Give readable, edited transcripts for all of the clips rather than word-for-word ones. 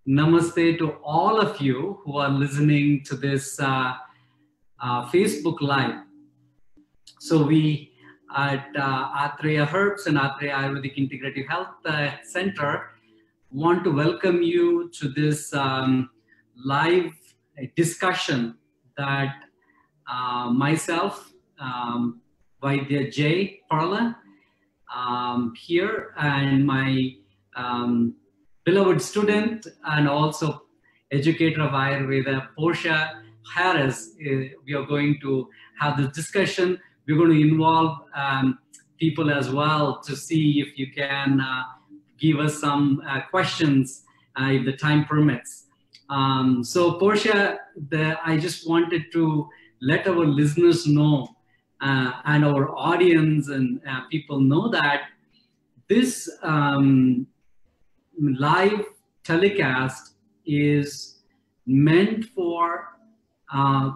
Namaste to all of you who are listening to this Facebook Live. So we at Atreya Herbs and Atreya Ayurvedic Integrative Health Center want to welcome you to this live discussion that myself, Vaidya J. Parla, here, and my beloved student and also educator of Ayurveda, Portia Harris, we are going to have this discussion. We're going to involve people as well to see if you can give us some questions if the time permits. So Portia, I just wanted to let our listeners know and our audience and people know that this live telecast is meant for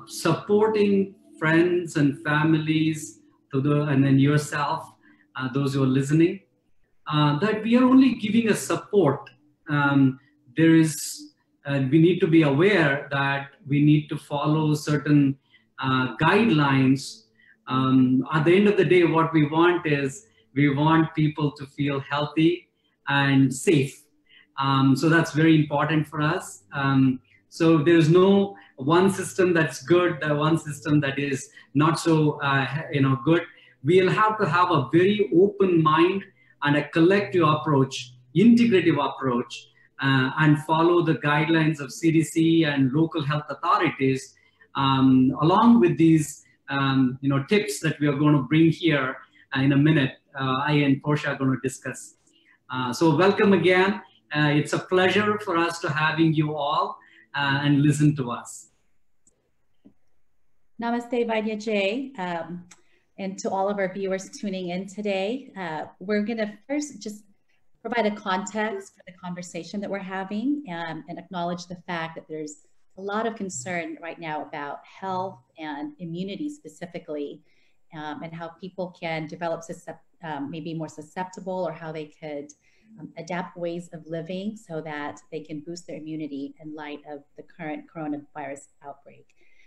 supporting friends and families and then yourself, those who are listening, that we are only giving a support. We need to be aware that we need to follow certain guidelines. At the end of the day, what we want is we want people to feel healthy and safe. So that's very important for us. So there's no one system that's good, one system that is not so good. We'll have to have a very open mind and a collective approach, integrative approach, and follow the guidelines of CDC and local health authorities, along with these tips that we are going to bring here in a minute. I and Portia are going to discuss. So welcome again. It's a pleasure for us to having you all and listen to us. Namaste, Vaidya J. And to all of our viewers tuning in today. We're going to first just provide a context for the conversation that we're having and acknowledge the fact that there's a lot of concern right now about health and immunity specifically, and how people can develop maybe more susceptible, or how they could adapt ways of living so that they can boost their immunity in light of the current coronavirus outbreak.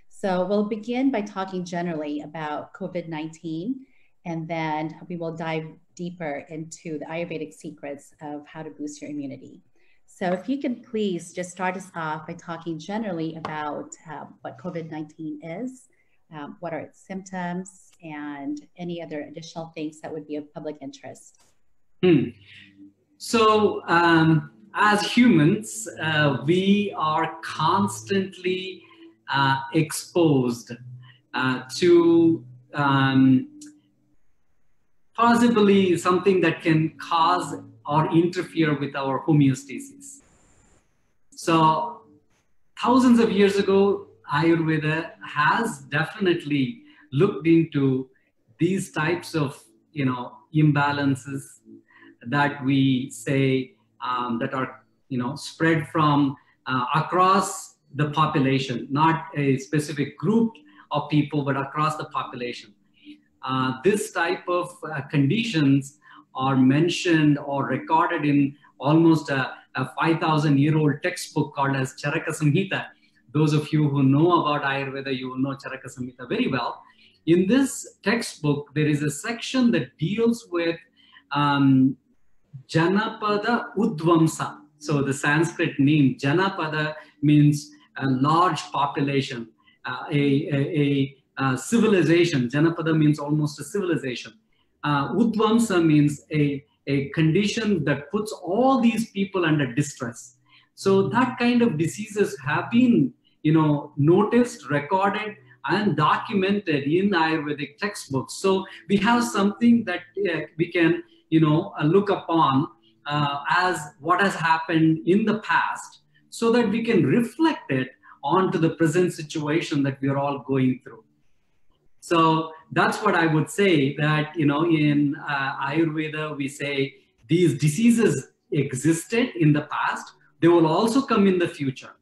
So we'll begin by talking generally about COVID-19, and then we will dive deeper into the Ayurvedic secrets of how to boost your immunity. So if you can please just start us off by talking generally about what COVID-19 is, what are its symptoms, and any other additional things that would be of public interest. So as humans, we are constantly exposed to possibly something that can cause or interfere with our homeostasis. So thousands of years ago, Ayurveda has definitely looked into these types of imbalances that we say that are spread from across the population, not a specific group of people, but across the population. This type of conditions are mentioned or recorded in almost a 5,000-year-old textbook called as Charaka Samhita. Those of you who know about Ayurveda, you will know Charaka Samhita very well. In this textbook, there is a section that deals with Janapada Udvamsa. So the Sanskrit name Janapada means a large population, a civilization. Janapada means almost a civilization. Udvamsa means a condition that puts all these people under distress. So that kind of diseases have been, noticed, recorded, and documented in Ayurvedic textbooks. So we have something that we can, look upon as what has happened in the past, so that we can reflect it onto the present situation that we are all going through. So that's what I would say, that, in Ayurveda, we say these diseases existed in the past. They will also come in the future.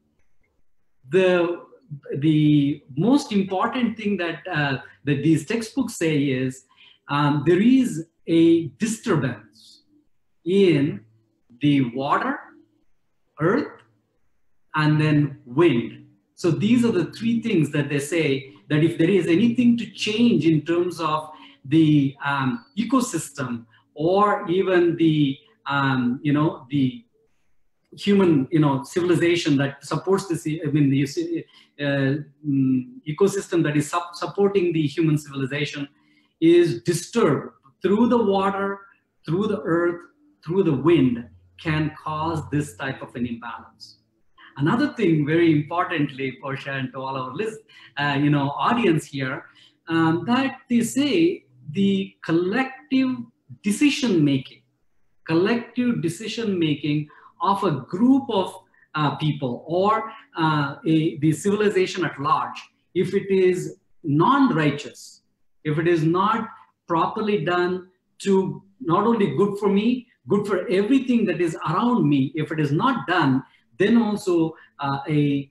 The most important thing that these textbooks say is there is a disturbance in the water, earth, and then wind. So these are the three things that they say that if there is anything to change in terms of the ecosystem or even the the human civilization that supports this, I mean the ecosystem that is supporting the human civilization is disturbed through the water, through the earth, through the wind, can cause this type of an imbalance. Another thing, very importantly, Portia, and to all our audience here, that they say the collective decision making of a group of people or the civilization at large, if it is non-righteous, if it is not properly done to not only good for me, good for everything that is around me, if it is not done, then also a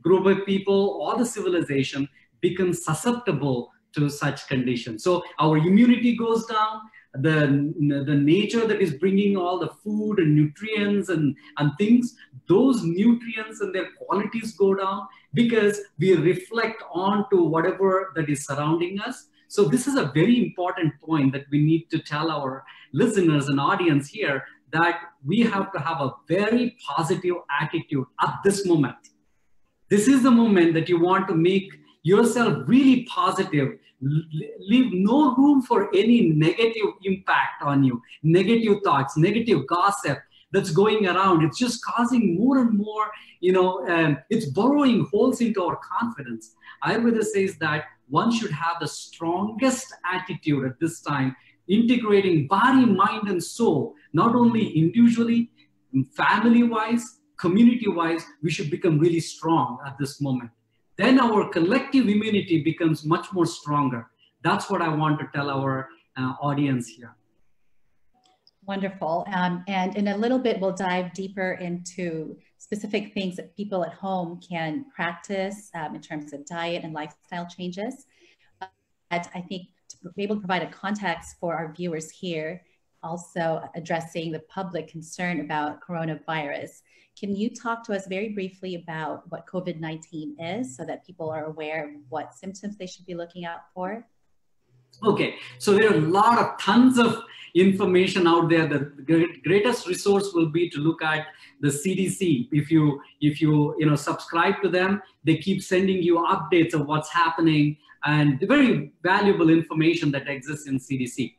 group of people or the civilization becomes susceptible to such conditions. So our immunity goes down, the nature that is bringing all the food and nutrients and things, those nutrients and their qualities go down because we reflect onto whatever that is surrounding us. So this is a very important point that we need to tell our listeners and audience here, that we have to have a very positive attitude at this moment. This is the moment that you want to make yourself really positive. Leave no room for any negative impact on you, negative thoughts, negative gossip that's going around. It's just causing more and more, it's burrowing holes into our confidence. Ayurveda says that one should have the strongest attitude at this time, integrating body, mind, and soul, not only individually, family-wise, community-wise. We should become really strong at this moment. Then our collective immunity becomes much more stronger. That's what I want to tell our audience here. Wonderful. And in a little bit, we'll dive deeper into specific things that people at home can practice in terms of diet and lifestyle changes. But I think to be able to provide a context for our viewers here, also addressing the public concern about coronavirus. Can you talk to us very briefly about what COVID-19 is so that people are aware of what symptoms they should be looking out for? Okay, so there are tons of information out there. The greatest resource will be to look at the CDC. If you subscribe to them, they keep sending you updates of what's happening and the very valuable information that exists in CDC,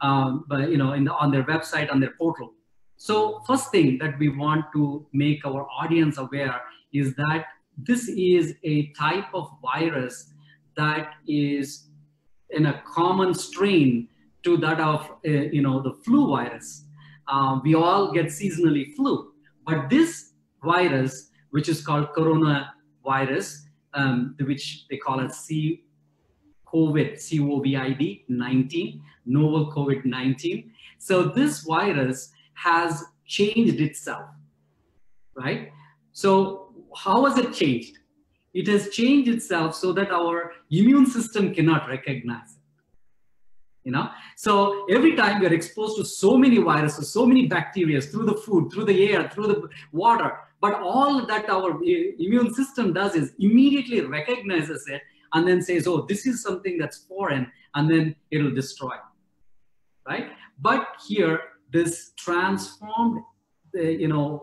on their website, on their portal. So first thing that we want to make our audience aware is that this is a type of virus that is in a common strain to that of the flu virus. We all get seasonally flu, but this virus, which is called coronavirus, which they call it COVID-19, novel COVID-19. So this virus has changed itself, right? So how has it changed? It has changed itself so that our immune system cannot recognize it. So every time we're exposed to so many viruses, so many bacteria through the food, through the air, through the water, but all that our immune system does is immediately recognizes it and then says, oh, this is something that's foreign, and then it'll destroy, right? But here, this transformed, the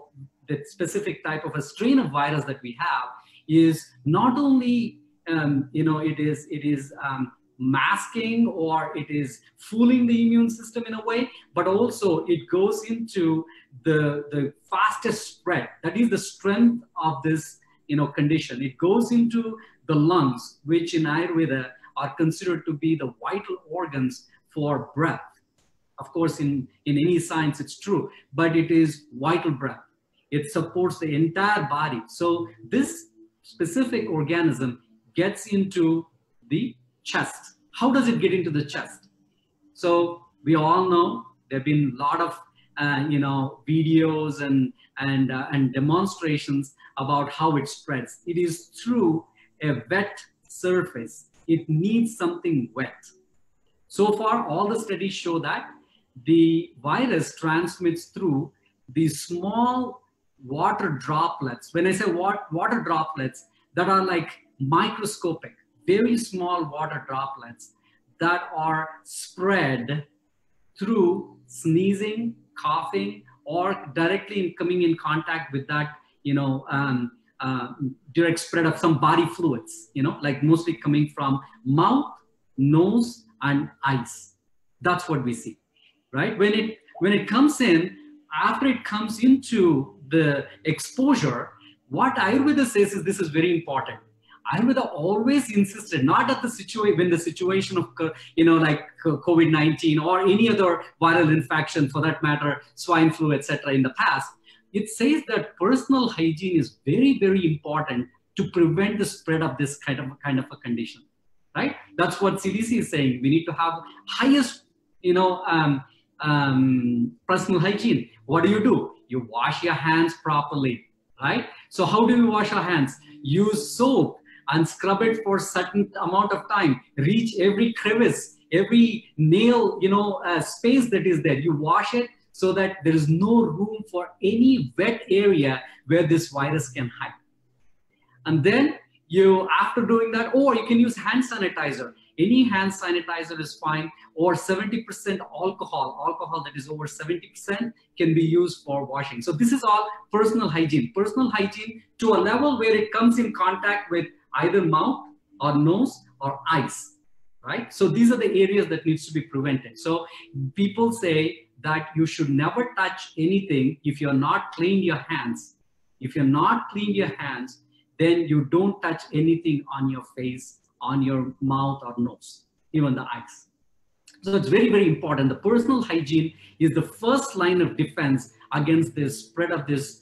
specific type of a strain of virus that we have is not only, it is masking or it is fooling the immune system in a way, but also it goes into the fastest spread. That is the strength of this, condition. It goes into the lungs, which in Ayurveda are considered to be the vital organs for breath. Of course, in any science, it's true, but it is vital breath. It supports the entire body. So this specific organism gets into the chest. How does it get into the chest? So we all know there have been a lot of videos and demonstrations about how it spreads. It is through a wet surface. It needs something wet. So far, all the studies show that the virus transmits through these small water droplets. When I say water droplets, that are like microscopic, very small water droplets that are spread through sneezing, coughing, or directly coming in contact with that, direct spread of some body fluids, like mostly coming from mouth, nose, and eyes. That's what we see, right? When it comes in, after it comes into the exposure, what Ayurveda says is this is very important. Ayurveda always insisted, not at the situation, when the situation of, like COVID-19 or any other viral infection, for that matter, swine flu, etc. in the past, it says that personal hygiene is very, very important to prevent the spread of this kind of a condition, right? That's what CDC is saying. We need to have highest, personal hygiene. What do? You wash your hands properly, right? So how do we wash our hands? Use soap and scrub it for a certain amount of time. Reach every crevice, every nail, space that is there. You wash it so that there is no room for any wet area where this virus can hide. And then after doing that, or you can use hand sanitizer. Any hand sanitizer is fine, or 70% alcohol that is over 70% can be used for washing. So this is all personal hygiene. Personal hygiene to a level where it comes in contact with either mouth or nose or eyes, right? So these are the areas that needs to be prevented. So people say that you should never touch anything if you're not cleaned your hands. If you're not cleaned your hands, then you don't touch anything on your face, on your mouth or nose, even the eyes. So it's very, very important. The personal hygiene is the first line of defense against the spread of this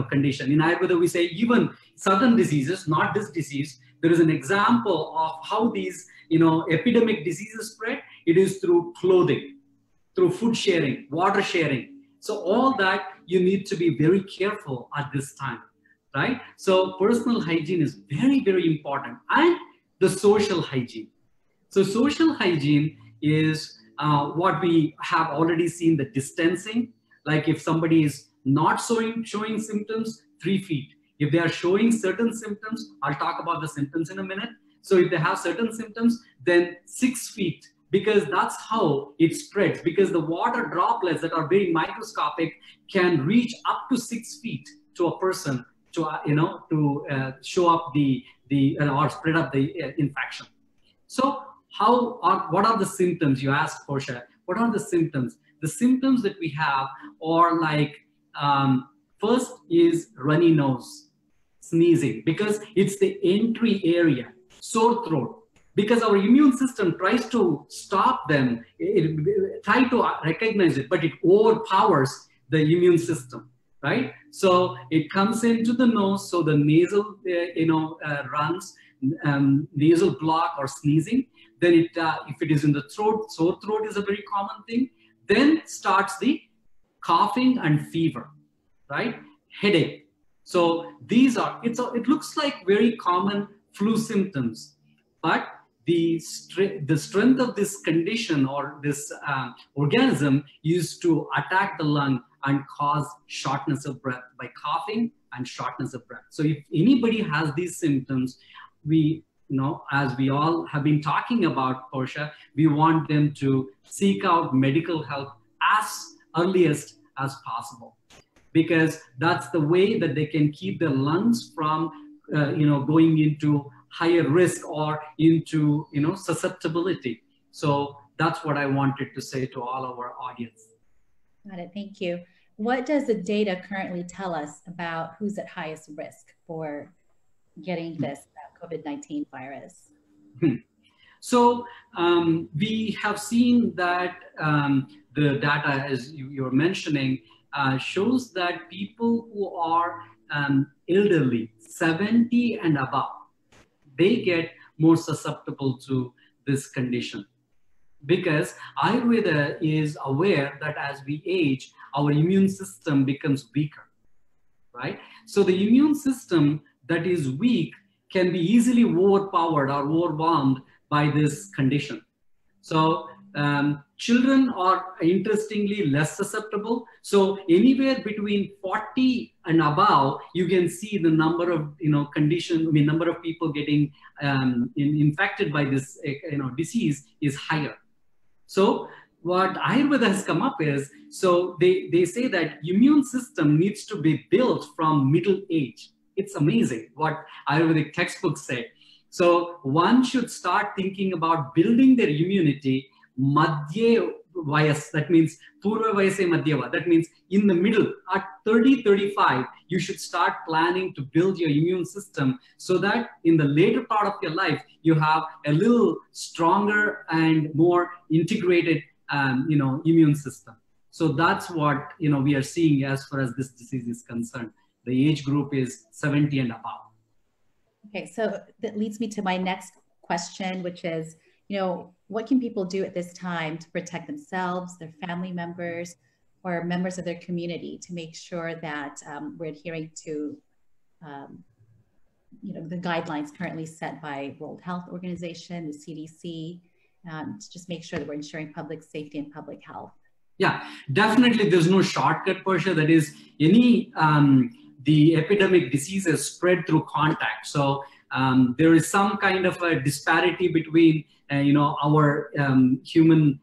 condition. In Ayurveda, we say even certain diseases, not this disease, there is an example of how these epidemic diseases spread. It is through clothing, through food sharing, water sharing. So all that you need to be very careful at this time, right? So personal hygiene is very, very important. And the social hygiene. So social hygiene is what we have already seen, the distancing. Like if somebody is not showing symptoms, 3 feet. If they are showing certain symptoms, I'll talk about the symptoms in a minute. So if they have certain symptoms, then 6 feet, because that's how it spreads. Because the water droplets that are very microscopic can reach up to 6 feet to a person to show up or spread up the infection. So what are the symptoms? You asked, Portia, what are the symptoms? The symptoms that we have are like, first is runny nose, sneezing, because it's the entry area, sore throat, because our immune system tries to stop them, try to recognize it, but it overpowers the immune system, right? So it comes into the nose, so the nasal, runs, nasal block or sneezing. Then if it is in the throat, sore throat is a very common thing. Then starts the coughing and fever, right? Headache. So these are, it looks like very common flu symptoms, but the strength of this condition or this organism is to attack the lung and cause shortness of breath by coughing and shortness of breath. So if anybody has these symptoms, as we all have been talking about, Portia, we want them to seek out medical help as earliest as possible, because that's the way that they can keep their lungs from, going into higher risk or into, susceptibility. So that's what I wanted to say to all of our audience. Got it. Thank you. What does the data currently tell us about who's at highest risk for getting this COVID-19 virus? So we have seen that the data, as you were mentioning, shows that people who are elderly, 70 and above, they get more susceptible to this condition. Because Ayurveda is aware that as we age, our immune system becomes weaker, right? So the immune system that is weak can be easily overpowered or overwhelmed by this condition. So Children are interestingly less susceptible. So anywhere between 40 and above, you can see the number of conditions. I mean, number of people getting infected by this disease is higher. So what Ayurveda has come up is, so they say that immune system needs to be built from middle age. It's amazing what Ayurvedic textbooks say. So one should start thinking about building their immunity madhye vayas, that means purva vayase madhyava, that means in the middle at 30-35 you should start planning to build your immune system, so that in the later part of your life you have a little stronger and more integrated immune system. So that's what we are seeing as far as this disease is concerned. The age group is 70 and above. Okay, so that leads me to my next question, which is, what can people do at this time to protect themselves, their family members, or members of their community to make sure that we're adhering to, the guidelines currently set by World Health Organization, the CDC, to just make sure that we're ensuring public safety and public health? Yeah, definitely. There's no shortcut, Portia. That is, the epidemic diseases spread through contact. So there is some kind of a disparity between, our human,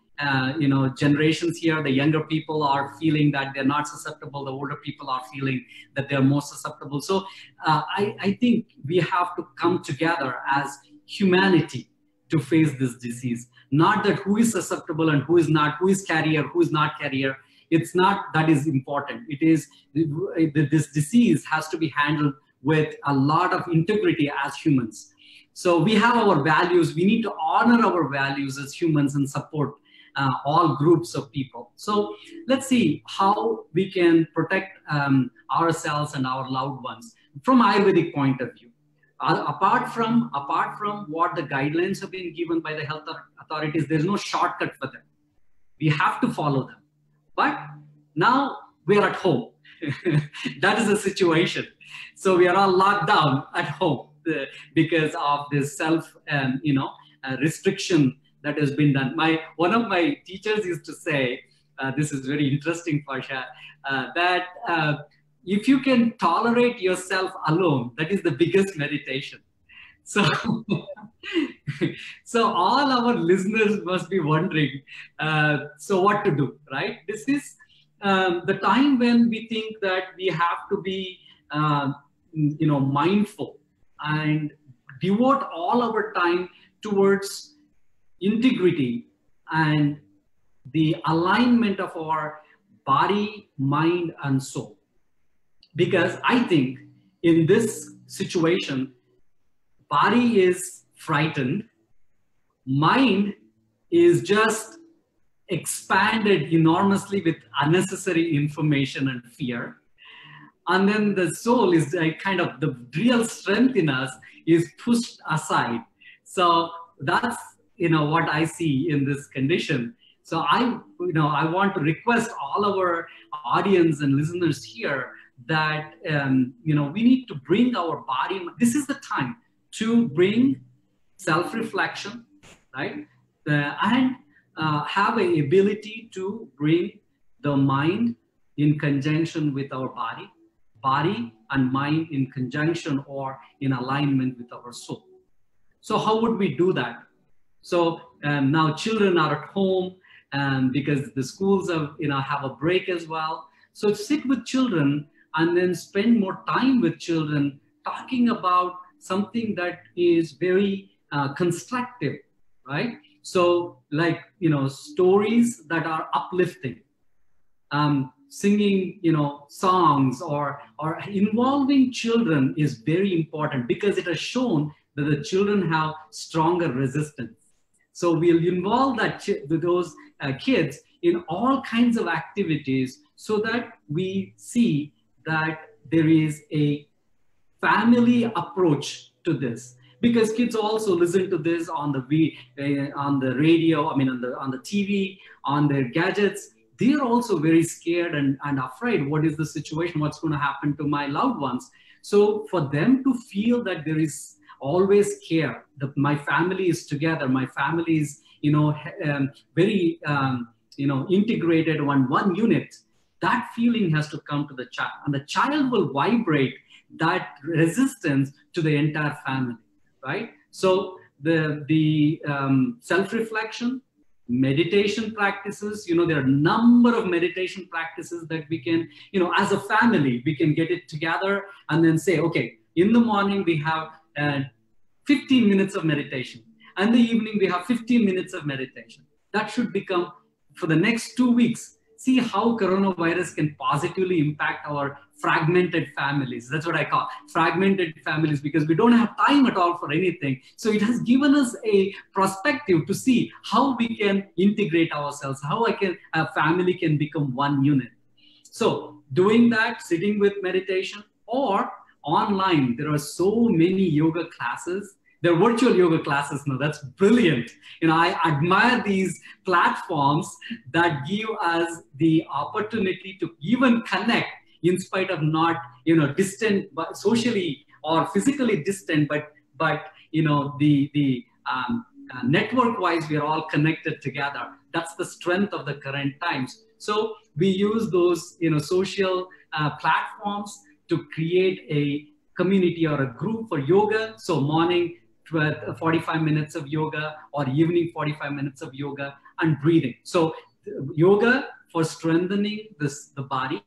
generations here. The younger people are feeling that they're not susceptible. The older people are feeling that they're more susceptible. So I think we have to come together as humanity to face this disease. Not that who is susceptible and who is not, who is carrier, who is not carrier. It's not that is important. It is, this disease has to be handled with a lot of integrity as humans. So we have our values. We need to honor our values as humans and support all groups of people. So let's see how we can protect ourselves and our loved ones from Ayurvedic point of view. Apart from what the guidelines have been given by the health authorities, there's no shortcut for them. We have to follow them. But now we are at home. That is the situation. So we are all locked down at home because of this self, restriction that has been done. One of my teachers used to say, this is very interesting, Pasha, that if you can tolerate yourself alone, that is the biggest meditation. So, so all our listeners must be wondering, so what to do, right? This is the time when we think that we have to be, mindful and devote all our time towards integrity and the alignment of our body, mind, and soul. Because I think in this situation, body is frightened, mind is just expanded enormously with unnecessary information and fear. And then the soul is kind of the real strength in us is pushed aside. So that's, what I see in this condition. So I want to request all our audience and listeners here that, we need to bring our body. This is the time to bring self-reflection, right? And have an ability to bring the mind in conjunction with our body and mind in conjunction or in alignment with our soul. So how would we do that? So now children are at home because the schools have a break as well. So sit with children and then spend more time with children talking about something that is very constructive, right? So like, stories that are uplifting, singing, songs or involving children is very important because it has shown that the children have stronger resistance. So we'll involve those kids in all kinds of activities so that we see that there is a family approach to this. Because kids also listen to this on the radio, on the TV, on their gadgets. They're also very scared and afraid. What is the situation? What's going to happen to my loved ones? So for them to feel that there is always care, that my family is together, my family is very, integrated one unit. That feeling has to come to the child, and the child will vibrate that resistance to the entire family, right? So the self-reflection, meditation practices, there are a number of meditation practices that we can, as a family, we can get it together and then say, okay, in the morning we have 15 minutes of meditation, and the evening we have 15 minutes of meditation. That should become, for the next 2 weeks, see how coronavirus can positively impact our fragmented families. That's what I call fragmented families, because we don't have time at all for anything. So it has given us a perspective to see how we can integrate ourselves, how a family can become one unit. So doing that, sitting with meditation, or online, there are so many yoga classes. They're virtual yoga classes now. That's brilliant. I admire these platforms that give us the opportunity to even connect in spite of not, distant, but socially or physically distant, but network-wise, we are all connected together. That's the strength of the current times. So we use those, social platforms to create a community or a group for yoga. So morning, 45 minutes of yoga, or evening 45 minutes of yoga, and breathing. So yoga for strengthening the body,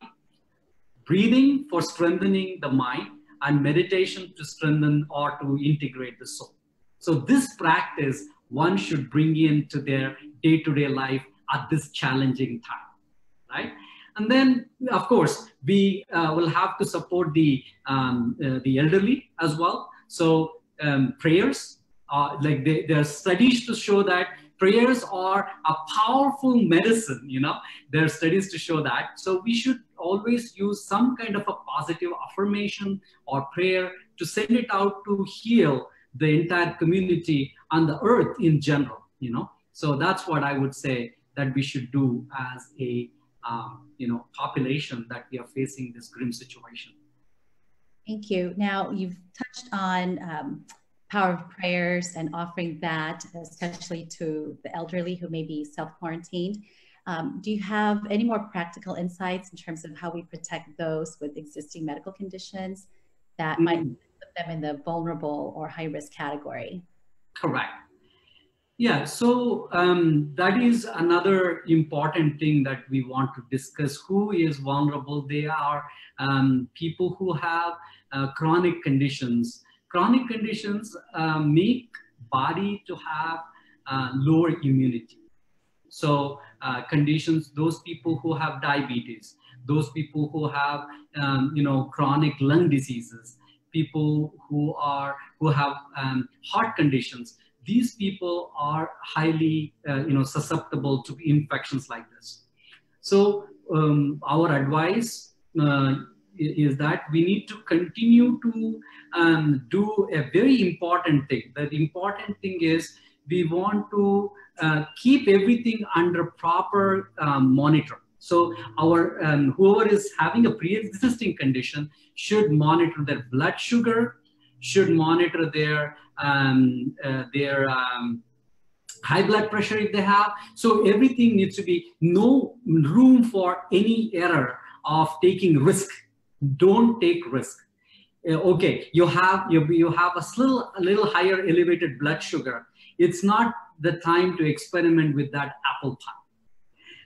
breathing for strengthening the mind, and meditation to strengthen or to integrate the soul. So this practice one should bring into their day-to-day life at this challenging time, right? And then, of course, we will have to support the elderly as well. So prayers, there are studies to show that prayers are a powerful medicine. There are studies to show that. So we should always use some kind of a positive affirmation or prayer to send it out to heal the entire community and the earth in general. So that's what I would say that we should do as a population that we are facing this grim situation. Thank you. Now, you've touched on power of prayers and offering that, especially to the elderly who may be self-quarantined. Do you have any more practical insights in terms of how we protect those with existing medical conditions that might put them in the vulnerable or high-risk category? Correct. Yeah, so that is another important thing that we want to discuss. Who is vulnerable? They are people who have chronic conditions. Chronic conditions make body to have lower immunity. So conditions, those people who have diabetes, those people who have chronic lung diseases, people who have heart conditions, these people are highly susceptible to infections like this. So our advice is that we need to continue to do a very important thing. The important thing is we want to keep everything under proper monitor. So our whoever is having a pre-existing condition should monitor their blood sugar, should monitor their high blood pressure if they have. So everything needs to be no room for any error of taking risk. Don't take risk. Okay, you have a little higher elevated blood sugar. It's not the time to experiment with that apple pie.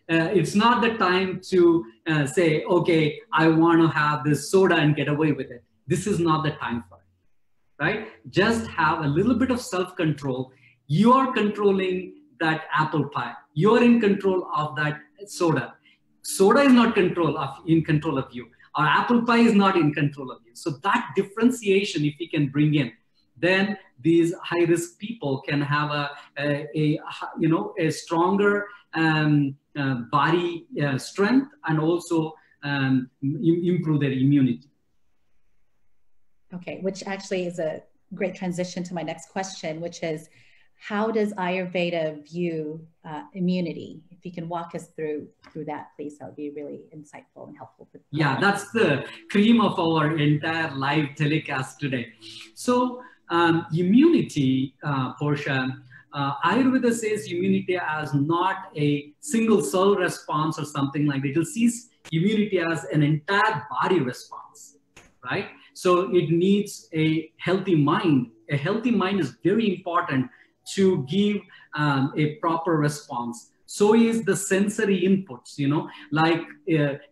It's not the time to say, okay, I want to have this soda and get away with it. This is not the time for it, right? Just have a little bit of self-control. You are controlling that apple pie. You're in control of that soda. Soda is not in control of you. Or apple pie is not in control of you. So that differentiation, if we can bring in, then these high-risk people can have a stronger body strength and also improve their immunity. Okay, which actually is a great transition to my next question, which is, how does Ayurveda view immunity? If you can walk us through that, please, that would be really insightful and helpful. Yeah, that's the cream of our entire live telecast today. So immunity, Portia, Ayurveda says immunity as not a single cell response or something like that. It will see immunity as an entire body response, right? So it needs a healthy mind. A healthy mind is very important to give a proper response. So is the sensory inputs, like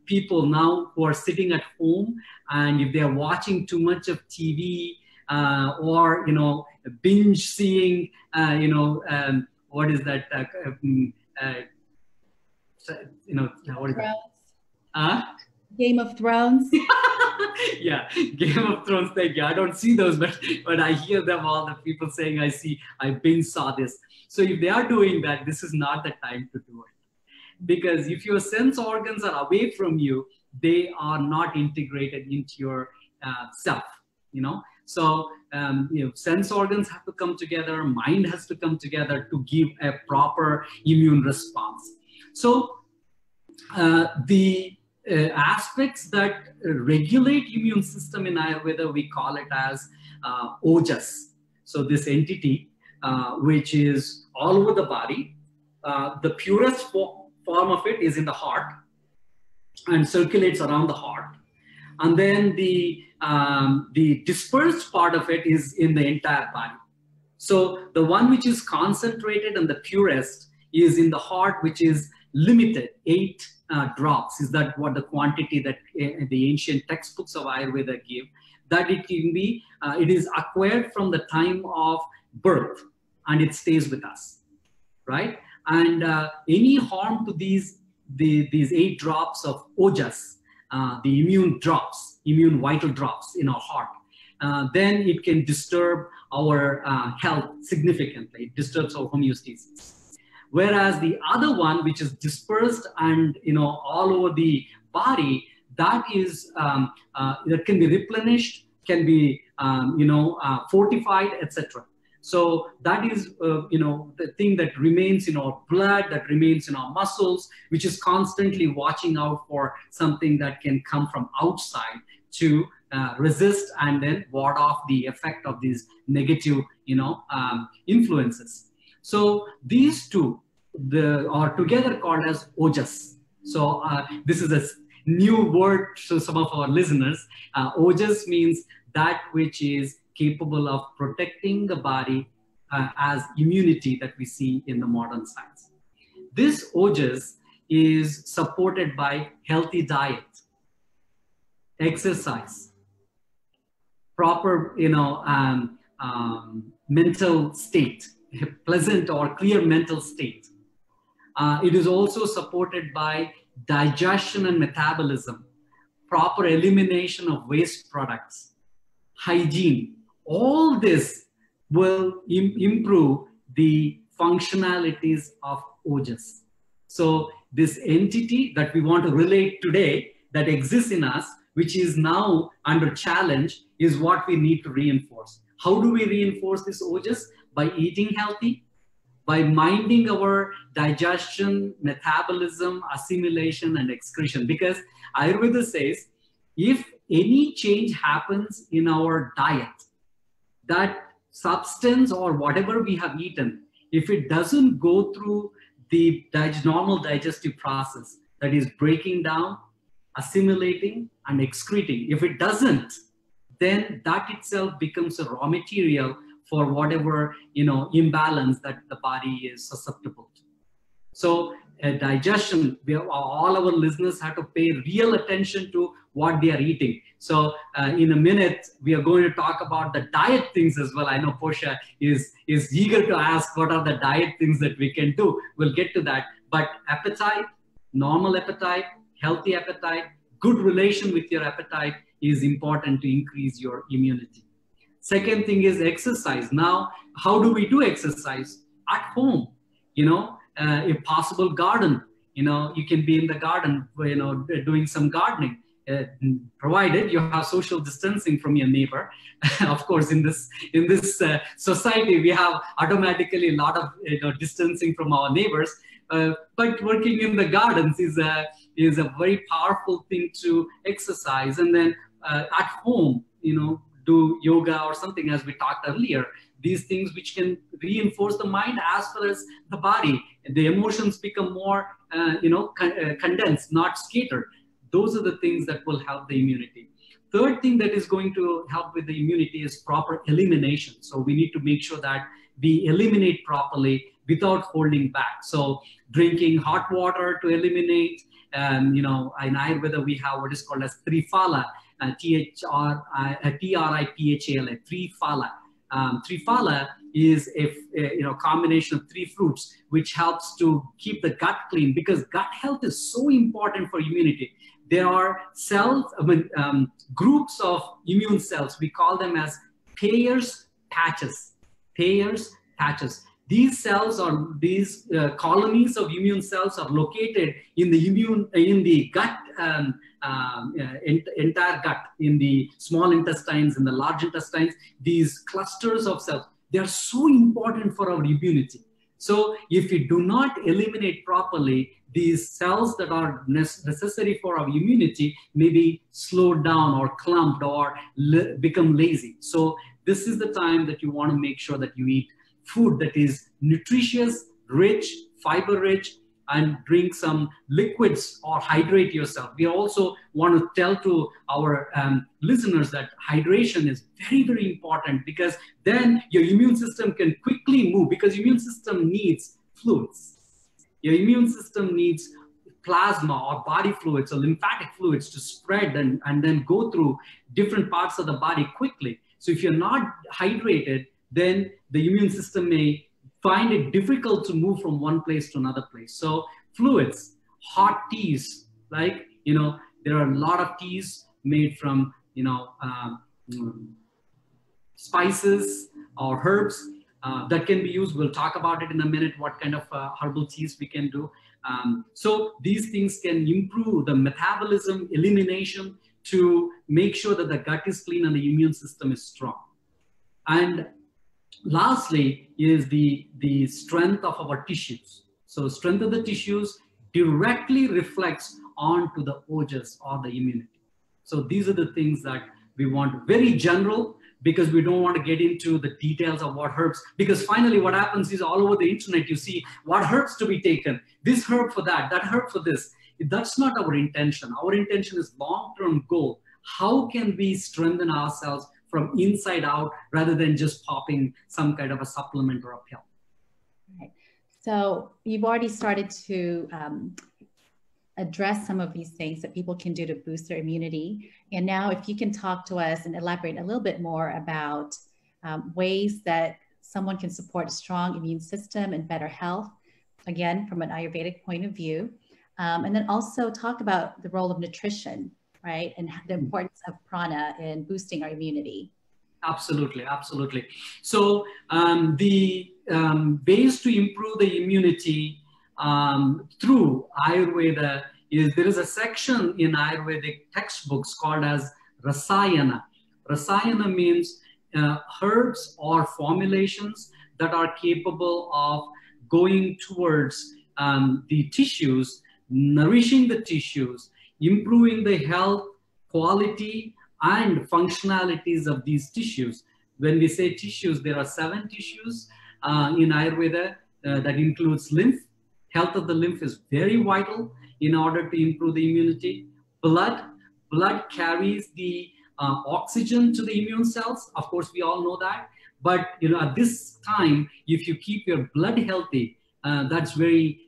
people now who are sitting at home, and if they're watching too much of TV, or, binge seeing, what is that, what is that? Game of Thrones. Yeah, Game of Thrones. Thank you. I don't see those, but I hear them all. The people saying, I binge saw this. So if they are doing that, this is not the time to do it, because if your sense organs are away from you, they are not integrated into your self. So sense organs have to come together. Mind has to come together to give a proper immune response. So the aspects that regulate immune system in Ayurveda, we call it as ojas. So this entity, which is all over the body, the purest form of it is in the heart and circulates around the heart. And then the dispersed part of it is in the entire body. So the one which is concentrated and the purest is in the heart, which is limited, 8 drops. Is that what the quantity that the ancient textbooks of Ayurveda give? That it can be, it is acquired from the time of birth, and it stays with us, right? And any harm to these 8 drops of ojas, the immune drops, immune vital drops in our heart, then it can disturb our health significantly. It disturbs our homeostasis. Whereas the other one, which is dispersed and all over the body, that is that can be replenished, can be fortified, etc. So that is the thing that remains in our blood, that remains in our muscles, which is constantly watching out for something that can come from outside to resist and then ward off the effect of these negative influences. So these two are together called as ojas. So this is a new word to some of our listeners. Ojas means that which is capable of protecting the body as immunity that we see in the modern science. This ojas is supported by healthy diet, exercise, proper mental state, pleasant or clear mental state. It is also supported by digestion and metabolism, proper elimination of waste products, hygiene. All this will improve the functionalities of ojas. So this entity that we want to relate today that exists in us, which is now under challenge, is what we need to reinforce. How do we reinforce this ojas? By eating healthy, by minding our digestion, metabolism, assimilation, and excretion. Because Ayurveda says, if any change happens in our diet, that substance or whatever we have eaten, if it doesn't go through the normal digestive process, that is breaking down, assimilating, and excreting, if it doesn't, then that itself becomes a raw material for whatever imbalance that the body is susceptible to. So digestion, all our listeners have to pay real attention to what they are eating. So in a minute, we are going to talk about the diet things as well. I know Portia is eager to ask what are the diet things that we can do. We'll get to that. But appetite, normal appetite, healthy appetite, good relation with your appetite is important to increase your immunity. Second thing is exercise. Now, how do we do exercise? At home, if possible, garden. You can be in the garden, doing some gardening, provided you have social distancing from your neighbor. Of course, in this society, we have automatically a lot of distancing from our neighbors. But working in the gardens is a very powerful thing to exercise. And then at home, do yoga or something, as we talked earlier. these things which can reinforce the mind as well as the body. The emotions become more, condensed, not scattered. Those are the things that will help the immunity. Third thing that is going to help with the immunity is proper elimination. So we need to make sure that we eliminate properly without holding back. So drinking hot water to eliminate, in Ayurveda we have what is called as Triphala, Triphala, Triphala. Triphala is a combination of 3 fruits, which helps to keep the gut clean, because gut health is so important for immunity. There are cells, groups of immune cells. We call them as Peyer's patches. Peyer's patches. These cells are these colonies of immune cells are located in the gut, entire gut, in the small intestines, in the large intestines. These clusters of cells, they are so important for our immunity. So if we do not eliminate properly, these cells that are necessary for our immunity may be slowed down or clumped or become lazy. So this is the time that you want to make sure that you eat food that is nutritious, rich, fiber rich, and drink some liquids or hydrate yourself. We also want to tell to our listeners that hydration is very, very important, because then your immune system can quickly move, because immune system needs fluids. Your immune system needs plasma or body fluids or lymphatic fluids to spread and then go through different parts of the body quickly. So if you're not hydrated, then the immune system may find it difficult to move from one place to another place. So fluids, hot teas, like, there are a lot of teas made from, spices or herbs that can be used. We'll talk about it in a minute, what kind of herbal teas we can do. So these things can improve the metabolism, elimination, to make sure that the gut is clean and the immune system is strong. And lastly is the strength of our tissues. So strength of the tissues directly reflects onto the ojas or the immunity. So these are the things that we want, very general, because we don't want to get into the details of what herbs, because finally what happens is all over the internet you see what herbs to be taken, this herb for that herb for this. That's not our intention. Our intention is long-term goal. How can we strengthen ourselves from inside out rather than just popping some kind of a supplement or a pill? Right. So you've already started to address some of these things that people can do to boost their immunity. And now if you can talk to us and elaborate a little bit more about ways that someone can support a strong immune system and better health, again, from an Ayurvedic point of view. And then also talk about the role of nutrition, right? And the importance of prana in boosting our immunity. Absolutely, absolutely. So the ways to improve the immunity through Ayurveda is, there is a section in Ayurvedic textbooks called as Rasayana. Rasayana means herbs or formulations that are capable of going towards the tissues, nourishing the tissues, improving the health, quality, and functionalities of these tissues. When we say tissues, there are 7 tissues in Ayurveda that includes lymph. Health of the lymph is very vital in order to improve the immunity. Blood carries the oxygen to the immune cells. Of course, we all know that. But at this time, if you keep your blood healthy, that's very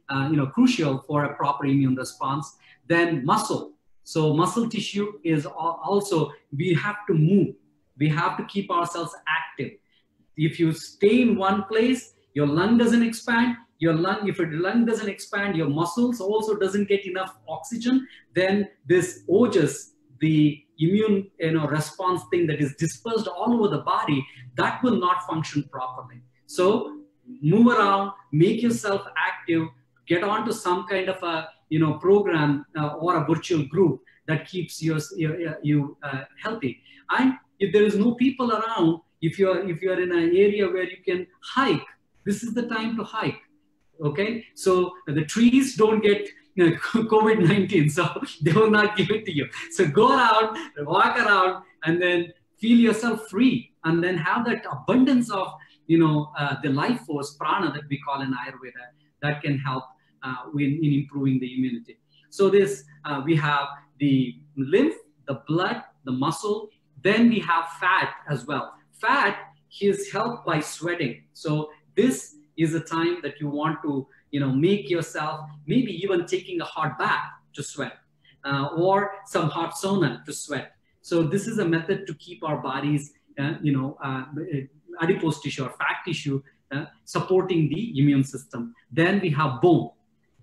crucial for a proper immune response. Then muscle. So muscle tissue is also, we have to move. We have to keep ourselves active. If you stay in one place, your lung doesn't expand. If your lung doesn't expand, your muscles also doesn't get enough oxygen. Then this ojas, the immune response thing that is dispersed all over the body, that will not function properly. So move around, make yourself active, get onto some kind of a program or a virtual group that keeps you healthy. And if there is no people around, if you are in an area where you can hike, this is the time to hike. Okay, so the trees don't get COVID-19, so they will not give it to you. So go around, walk around, and then feel yourself free, and then have that abundance of the life force, prana, that we call in Ayurveda, that can help in improving the immunity. So we have the lymph, the blood, the muscle. Then we have fat as well. Fat is helped by sweating. So this is a time that you want to, make yourself, maybe even taking a hot bath to sweat, or some hot sauna to sweat. So this is a method to keep our bodies, adipose tissue or fat tissue, supporting the immune system. Then we have bone.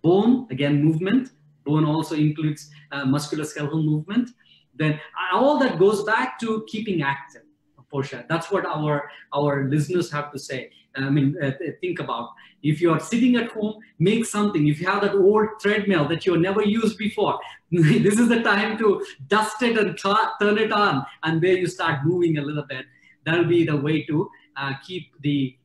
Bone, again, movement. Bone also includes musculoskeletal movement. Then all that goes back to keeping active, Portia. That's what our listeners have to say. Think about. If you are sitting at home, make something. If you have that old treadmill that you never used before, this is the time to dust it and turn it on, and there you start moving a little bit. That'll be the way to keep the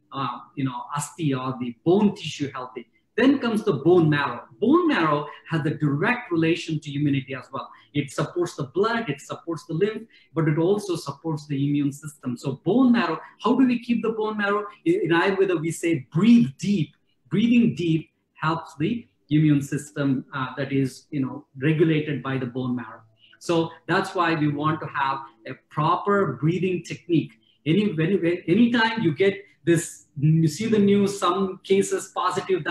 asti or the bone tissue healthy. Then comes the bone marrow. Bone marrow has a direct relation to immunity as well. It supports the blood, it supports the lymph, but it also supports the immune system. So bone marrow, how do we keep the bone marrow? In Ayurveda, we say breathe deep. Breathing deep helps the immune system that is, regulated by the bone marrow. So that's why we want to have a proper breathing technique. Anytime you get this, you see the news, some cases positive,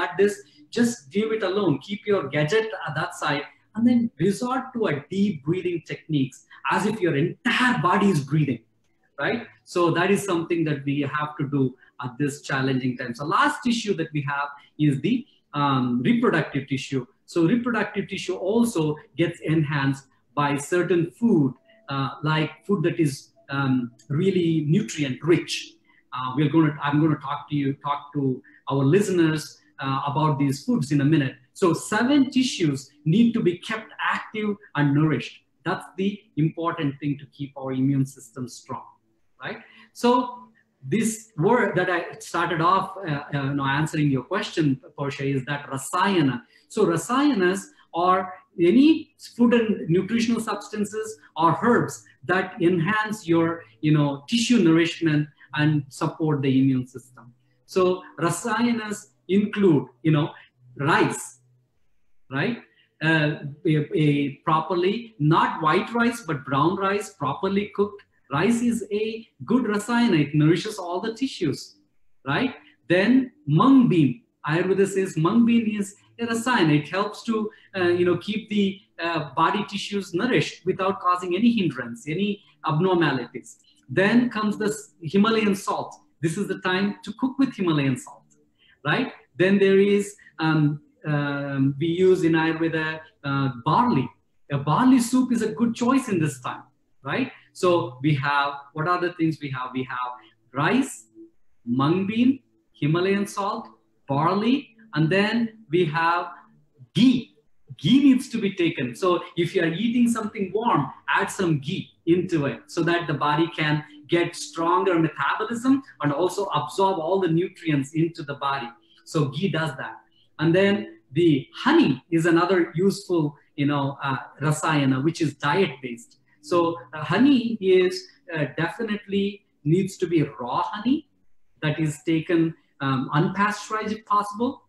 just leave it alone. Keep your gadget at that side, and then resort to a deep breathing techniques as if your entire body is breathing, right? So that is something that we have to do at this challenging time. So last issue that we have is the reproductive tissue. So reproductive tissue also gets enhanced by certain food, like food that is really nutrient rich. I'm going to talk to our listeners about these foods in a minute. So 7 tissues need to be kept active and nourished. That's the important thing to keep our immune system strong, right? So this word that I started off answering your question, Portia, is that rasayana. So rasayanas are any food and nutritional substances or herbs that enhance your tissue nourishment and support the immune system. So rasayanas include rice, right? A properly, not white rice but brown rice, properly cooked rice is a good rasayana. It nourishes all the tissues, right? Then mung bean, Ayurveda says mung bean is a rasayana. It helps to keep the body tissues nourished without causing any hindrance, any abnormalities. Then comes the Himalayan salt. This is the time to cook with Himalayan salt, right? Then there is, we use in Ayurveda barley. A barley soup is a good choice in this time, right? So we have, what are the things we have? We have rice, mung bean, Himalayan salt, barley, and then we have ghee. Ghee needs to be taken. So if you are eating something warm, add some ghee into it so that the body can get stronger metabolism and also absorb all the nutrients into the body. So ghee does that. And then the honey is another useful, rasayana, which is diet-based. So honey is definitely needs to be raw honey that is taken unpasteurized if possible.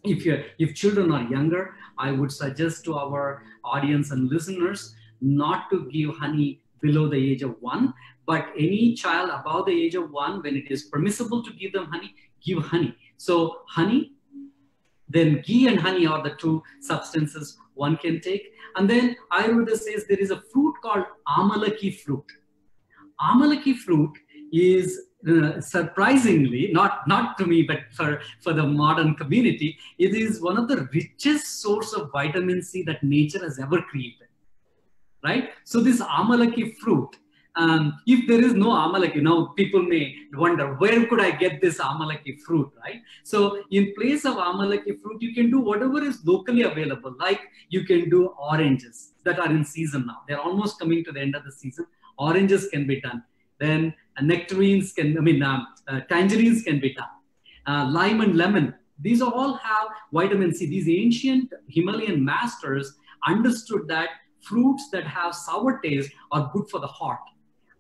If children are younger, I would suggest to our audience and listeners not to give honey below the age of 1, but any child above the age of 1, when it is permissible to give them honey, give honey. So honey, then ghee and honey are the 2 substances one can take. And then Ayurveda says there is a fruit called amalaki fruit. Amalaki fruit is surprisingly, not to me, but for the modern community, it is one of the richest source of vitamin C that nature has ever created, right? So this amalaki fruit, if there is no amalaki, people may wonder, where could I get this amalaki fruit, right? So in place of amalaki fruit, you can do whatever is locally available, like you can do oranges that are in season now. They're almost coming to the end of the season. Oranges can be done. Then nectarines tangerines can be done. Lime and lemon, these all have vitamin C. These ancient Himalayan masters understood that fruits that have sour taste are good for the heart,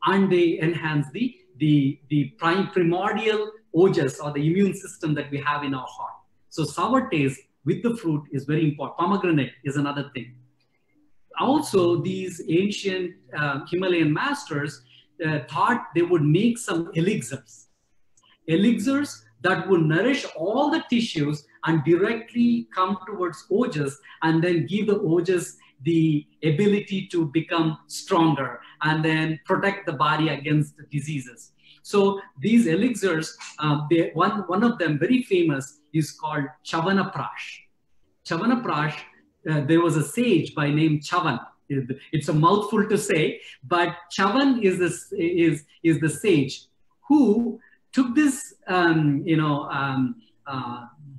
and they enhance the primordial ojas or the immune system that we have in our heart. So sour taste with the fruit is very important. Pomegranate is another thing. Also, these ancient Himalayan masters thought they would make some elixirs that would nourish all the tissues and directly come towards ojas, and then give the ojas the ability to become stronger and then protect the body against the diseases. So these elixirs, one of them very famous is called Chavanaprash. Chavanaprash, there was a sage by name Chavan. It's a mouthful to say, but Chavan is the sage who took this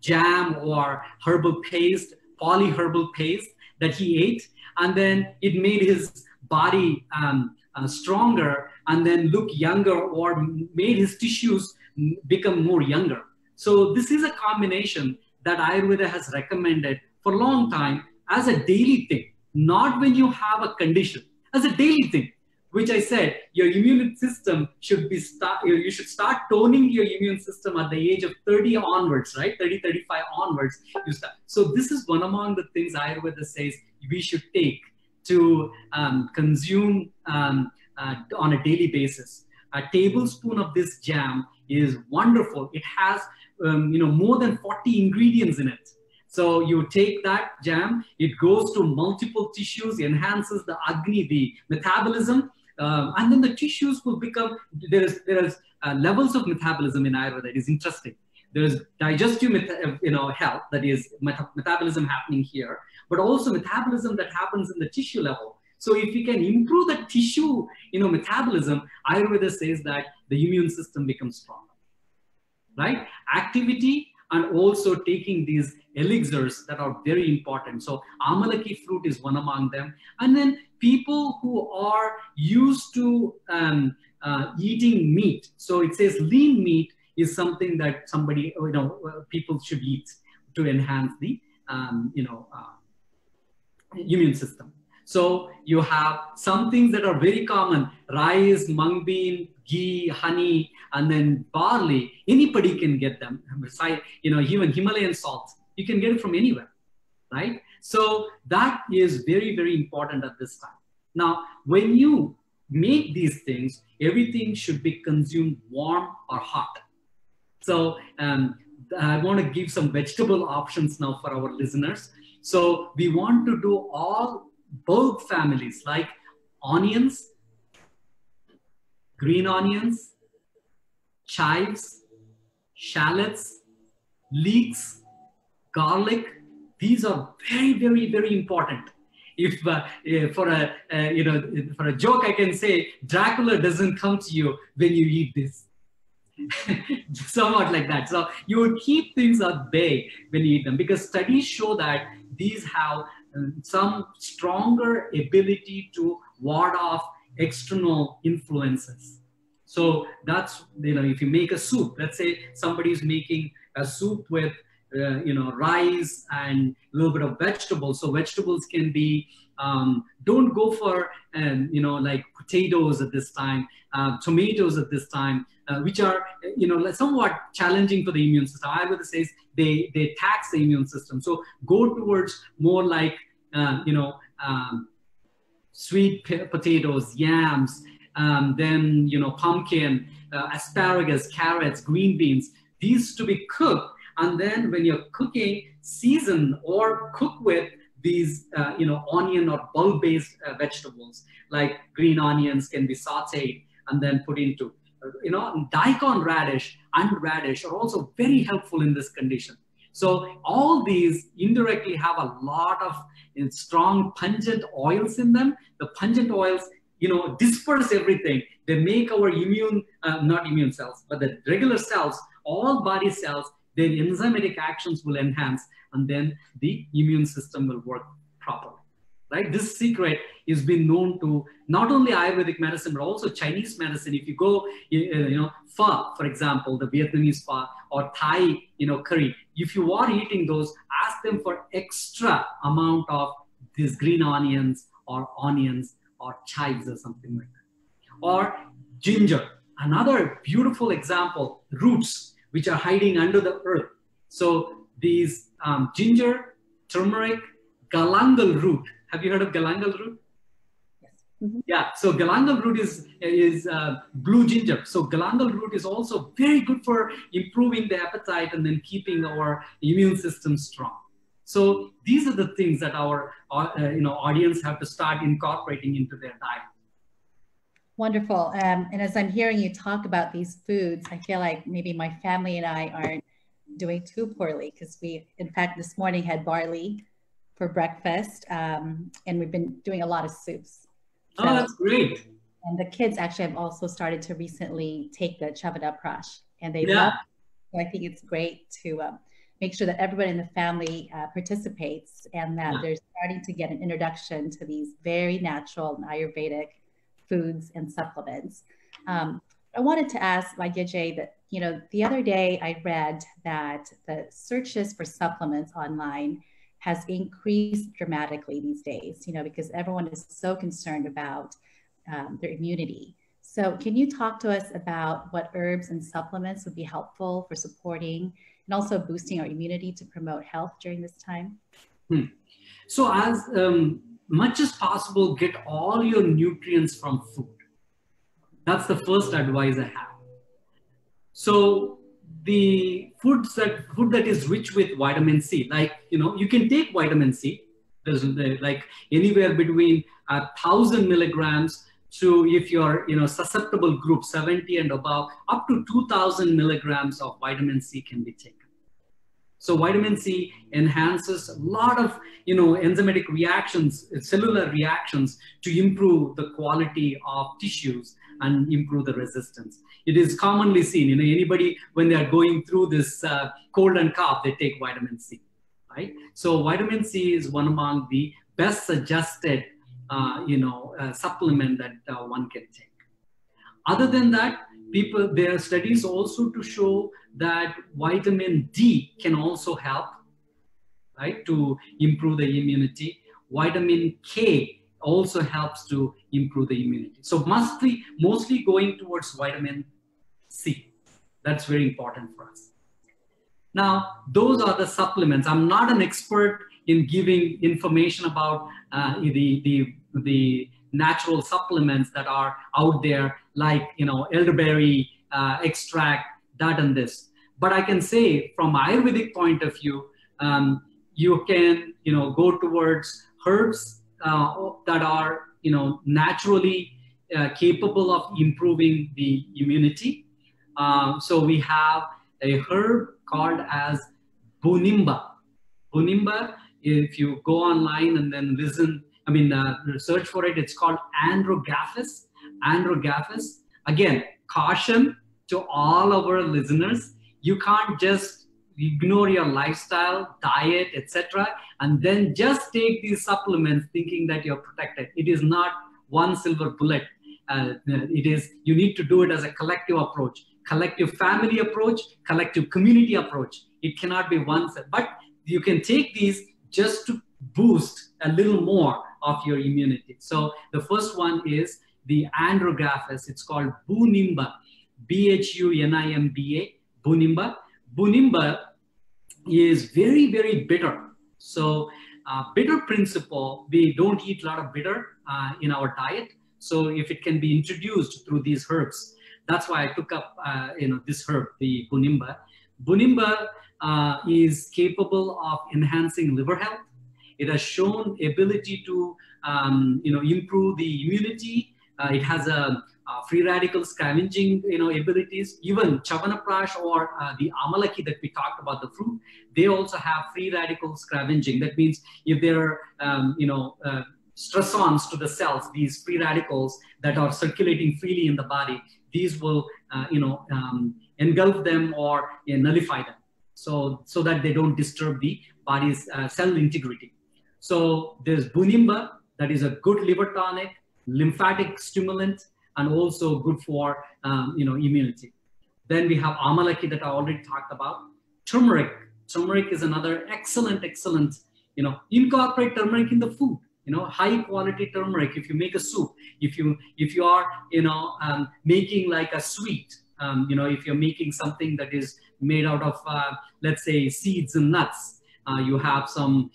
jam or herbal paste, polyherbal paste that he ate, and then it made his body stronger and then look younger, or made his tissues become more younger. So this is a combination that Ayurveda has recommended for a long time as a daily thing, not when you have a condition, as a daily thing, which I said, your immune system should be, you should start toning your immune system at the age of 30 onwards, right? 30, 35 onwards, you start. So this is one among the things Ayurveda says we should take to consume on a daily basis. A tablespoon of this jam is wonderful. It has more than 40 ingredients in it. So you take that jam, it goes to multiple tissues, enhances the Agni, the metabolism, and then the tissues will become, there is levels of metabolism in Ayurveda. It is interesting. There is digestive health, that is metabolism happening here, but also metabolism that happens in the tissue level. So if you can improve the tissue metabolism, Ayurveda says that the immune system becomes stronger, right? Activity, and also taking these elixirs that are very important. So Amalaki fruit is one among them. And then people who are used to eating meat. So it says lean meat is something that people should eat to enhance the immune system. So you have some things that are very common: rice, mung bean, ghee, honey, and then barley. Anybody can get them. Besides, even Himalayan salt, you can get it from anywhere, right? So that is very, very important at this time. Now, when you make these things, everything should be consumed warm or hot. So I want to give some vegetable options now for our listeners. So we want to do all bulb families like onions, green onions, chives, shallots, leeks, garlic. These are very, very, very important. If for a joke, I can say Dracula doesn't come to you when you eat this. Somewhat like that. So you would keep things at bay when you eat them, because studies show that these have some stronger ability to ward off external influences. So that's, if you make a soup, let's say somebody's making a soup with rice and a little bit of vegetables. So vegetables can be, don't go for, like potatoes at this time, tomatoes at this time, which are, somewhat challenging for the immune system. Ayurveda says they tax the immune system. So go towards more like, sweet potatoes, yams, then, pumpkin, asparagus, carrots, green beans. These to be cooked. And then when you're cooking, season or cook with these, onion or bulb-based vegetables, like green onions can be sauteed and then put into, daikon radish and radish are also very helpful in this condition. So all these indirectly have a lot of strong pungent oils in them. The pungent oils, disperse everything. They make our not immune cells, but the regular cells, all body cells, their enzymatic actions will enhance, and then the immune system will work properly, right? This secret has been known to not only Ayurvedic medicine, but also Chinese medicine. If you go, pho, for example, the Vietnamese pho or Thai, curry, if you are eating those, ask them for extra amount of these green onions or chives or something like that. Or ginger, another beautiful example, roots. which are hiding under the earth. So these ginger, turmeric, galangal root. Have you heard of galangal root? Mm-hmm. Yeah, so galangal root is blue ginger. So galangal root is also very good for improving the appetite and then keeping our immune system strong. So these are the things that our audience have to start incorporating into their diet. Wonderful. And as I'm hearing you talk about these foods, I feel like maybe my family and I aren't doing too poorly, because we, in fact, this morning had barley for breakfast, and we've been doing a lot of soups. So, oh, that's great. And the kids actually have also started to recently take the Chyavanprash, and they Yeah. love it. So I think it's great to make sure that everybody in the family participates, and that they're starting to get an introduction to these very natural and Ayurvedic foods and supplements. I wanted to ask Vaidyaji that, the other day I read that the searches for supplements online has increased dramatically these days, because everyone is so concerned about their immunity. So can you talk to us about what herbs and supplements would be helpful for supporting and also boosting our immunity to promote health during this time? So as much as possible, get all your nutrients from food. That's the first advice I have. So the food that is rich with vitamin C, like, you can take vitamin C. There's like anywhere between 1,000 milligrams to, if you're, susceptible group 70 and above, up to 2,000 milligrams of vitamin C can be taken. So vitamin C enhances a lot of, enzymatic reactions, cellular reactions to improve the quality of tissues and improve the resistance. It is commonly seen, anybody when they are going through this cold and cough, they take vitamin C, right? So vitamin C is one among the best suggested, supplement that one can take. Other than that, there are studies also to show that vitamin D can also help, right, to improve the immunity. Vitamin K also helps to improve the immunity. So mostly going towards vitamin C. That's very important for us. Now, those are the supplements. I'm not an expert in giving information about the natural supplements that are out there, like, elderberry extract, that and this. But I can say from Ayurvedic point of view, you can, go towards herbs that are, naturally capable of improving the immunity. So we have a herb called as Bunimba. Bunimba, if you go online and then search for it, it's called Androgaphis. Androgaphis. Again, caution to all our listeners. You can't just ignore your lifestyle, diet, etc., and then just take these supplements thinking that you're protected. It is not one silver bullet. You need to do it as a collective approach, collective family approach, collective community approach. It cannot be one set, but you can take these just to boost a little more of your immunity. So the first one is the Androgaphis. It's called Bunimba, Bunimba. Bunimba. Bunimba is very, very bitter. So bitter principle, we don't eat a lot of bitter in our diet. So if it can be introduced through these herbs, that's why I took up this herb, the Bunimba. Bunimba is capable of enhancing liver health. It has shown ability to improve the immunity. It has a free radical scavenging abilities. Even Chyavanprash or the Amalaki that we talked about, the fruit, they also have free radical scavenging. That means if there are stress-ons to the cells, these free radicals that are circulating freely in the body, these will engulf them or nullify them, so that they don't disturb the body's cell integrity. So there's Bunimba, that is a good liver tonic, lymphatic stimulant, and also good for immunity. Then we have Amalaki that I already talked about. Turmeric. Turmeric is another excellent, incorporate turmeric in the food. High quality turmeric. If you make a soup, if you are making like a sweet, if you're making something that is made out of, let's say, seeds and nuts, you have some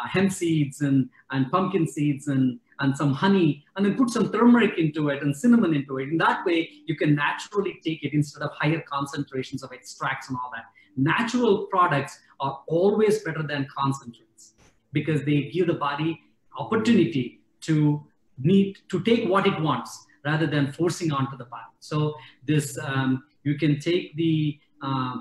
hemp seeds and pumpkin seeds and some honey, and then put some turmeric into it and cinnamon into it. In that way, you can naturally take it instead of higher concentrations of extracts and all that. Natural products are always better than concentrates because they give the body opportunity to take what it wants rather than forcing onto the body. So this, you can take the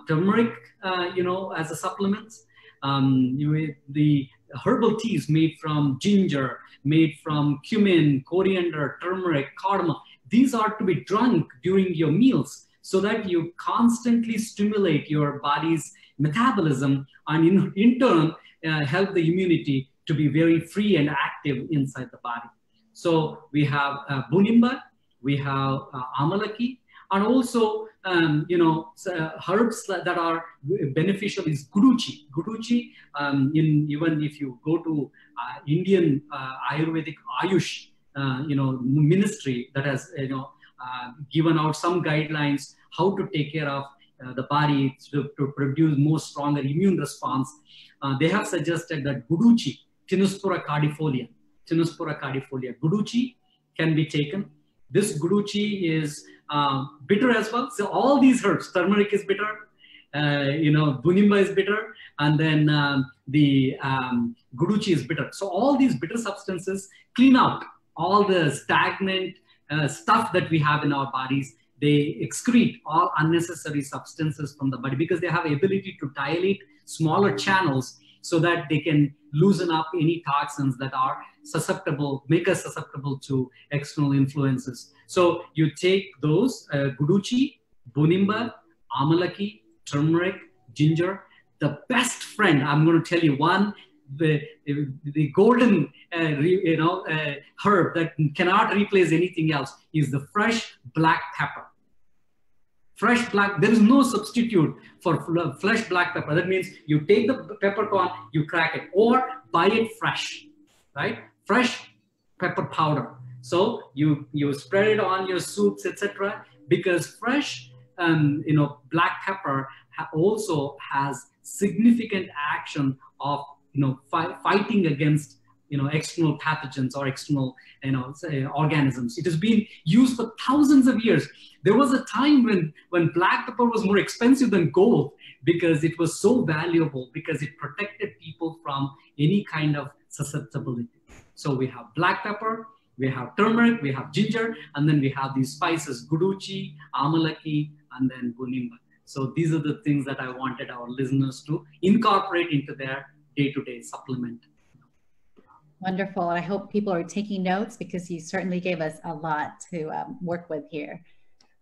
turmeric, as a supplement. The herbal teas made from ginger, made from cumin, coriander, turmeric, cardamom. These are to be drunk during your meals so that you constantly stimulate your body's metabolism and in turn help the immunity to be very free and active inside the body. So we have bunimba, we have amalaki, and also herbs that are beneficial is guduchi. Guduchi, even if you go to Indian Ayurvedic Ayush, ministry that has given out some guidelines how to take care of the body to produce more stronger immune response. They have suggested that guduchi, Tinospora cardifolia, guduchi can be taken. This guduchi is bitter as well. So all these herbs, turmeric is bitter, bunimba is bitter, and then the guduchi is bitter. So all these bitter substances clean out all the stagnant stuff that we have in our bodies. They excrete all unnecessary substances from the body because they have the ability to dilate smaller channels so that they can loosen up any toxins that are susceptible, make us susceptible to external influences. So you take those, guduchi, bunimba, amalaki, turmeric, ginger. The best friend, I'm going to tell you one, the golden herb that cannot replace anything else is the fresh black pepper. Fresh black, there is no substitute for fresh black pepper. That means you take the peppercorn, you crack it, or buy it fresh, right? Fresh pepper powder. So you spread it on your soups, etc. Because fresh, black pepper also has significant action of fighting against external pathogens or external organisms. It has been used for thousands of years. There was a time when black pepper was more expensive than gold because it was so valuable, because it protected people from any kind of susceptibility. So we have black pepper, we have turmeric, we have ginger, and then we have these spices, guduchi, amalaki, and then bunimba. So these are the things that I wanted our listeners to incorporate into their day-to-day supplement. Wonderful. I hope people are taking notes because you certainly gave us a lot to work with here.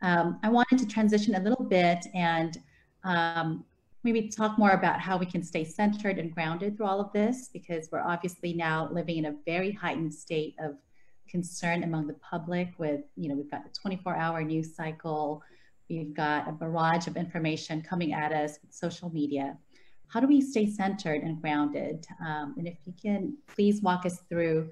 I wanted to transition a little bit and maybe talk more about how we can stay centered and grounded through all of this, because we're obviously now living in a very heightened state of concern among the public with, we've got the 24-hour news cycle, we've got a barrage of information coming at us with social media. How do we stay centered and grounded? And if you can, please walk us through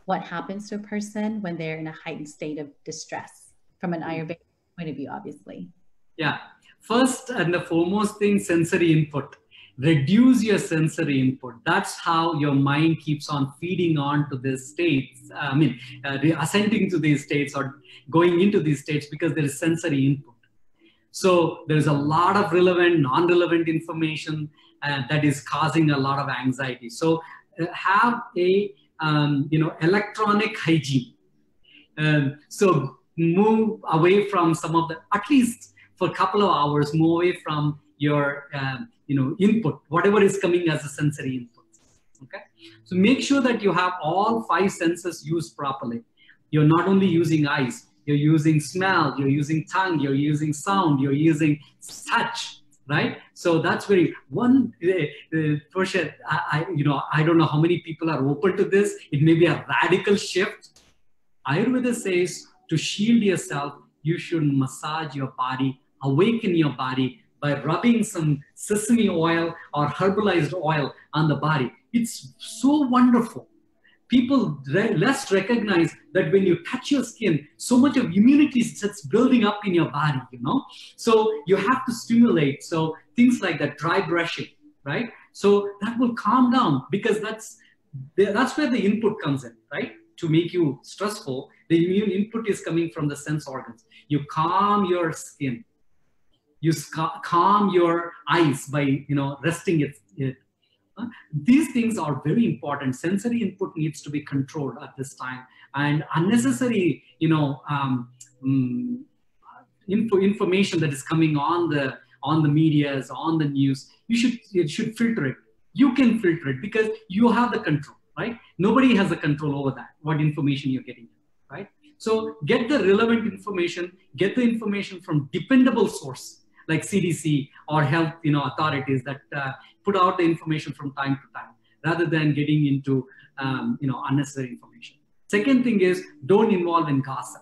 what happens to a person when they're in a heightened state of distress from an Ayurvedic point of view, obviously. Yeah. First and the foremost thing, sensory input. Reduce your sensory input. That's how your mind keeps on feeding on to these states. Ascending to these states or going into these states because there is sensory input. So there's a lot of relevant, non-relevant information that is causing a lot of anxiety. So have a, electronic hygiene. So move away from some of the, at least for a couple of hours, move away from your, input, whatever is coming as a sensory input. Okay. So make sure that you have all 5 senses used properly. You're not only using eyes, you're using smell, you're using tongue, you're using sound, you're using touch, right? So that's very for sure. I don't know how many people are open to this. It may be a radical shift. Ayurveda says to shield yourself, you should massage your body, awaken your body by rubbing some sesame oil or herbalized oil on the body. It's so wonderful. people less recognize that when you touch your skin, so much of immunity starts building up in your body, you know. So you have to stimulate. So things like that, dry brushing, right? So that will calm down, because that's where the input comes in, right? To make you stressful, the immune input is coming from the sense organs. You calm your skin. You calm your eyes by, you know, resting it. These things are very important. Sensory input needs to be controlled at this time, and unnecessary, you know, information that is coming on the medias, on the news, you should filter it. You can filter it because you have the control, right? Nobody has the control over that, what information you're getting, right? So get the relevant information, get the information from dependable source like CDC or health, you know, authorities that put out the information from time to time, rather than getting into, you know, unnecessary information. Second thing is, don't involve in gossip.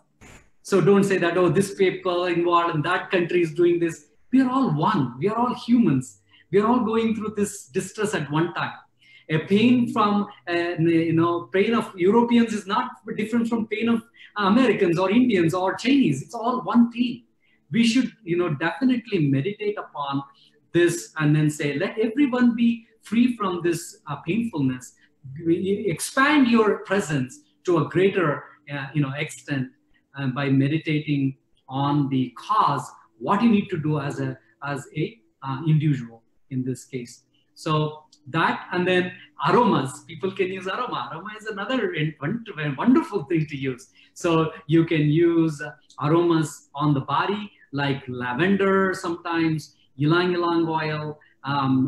So don't say that, oh, this people involved in that country is doing this. We are all one. We are all humans. We are all going through this distress at one time. A pain from, you know, pain of Europeans is not different from pain of Americans or Indians or Chinese. It's all one pain. We should, you know, definitely meditate upon this and then say, let everyone be free from this painfulness. Expand your presence to a greater, you know, extent by meditating on the cause, what you need to do as a individual in this case. So that, and then aromas, people can use aroma. Aroma is another wonderful thing to use. So you can use aromas on the body, like lavender sometimes, ylang-ylang oil,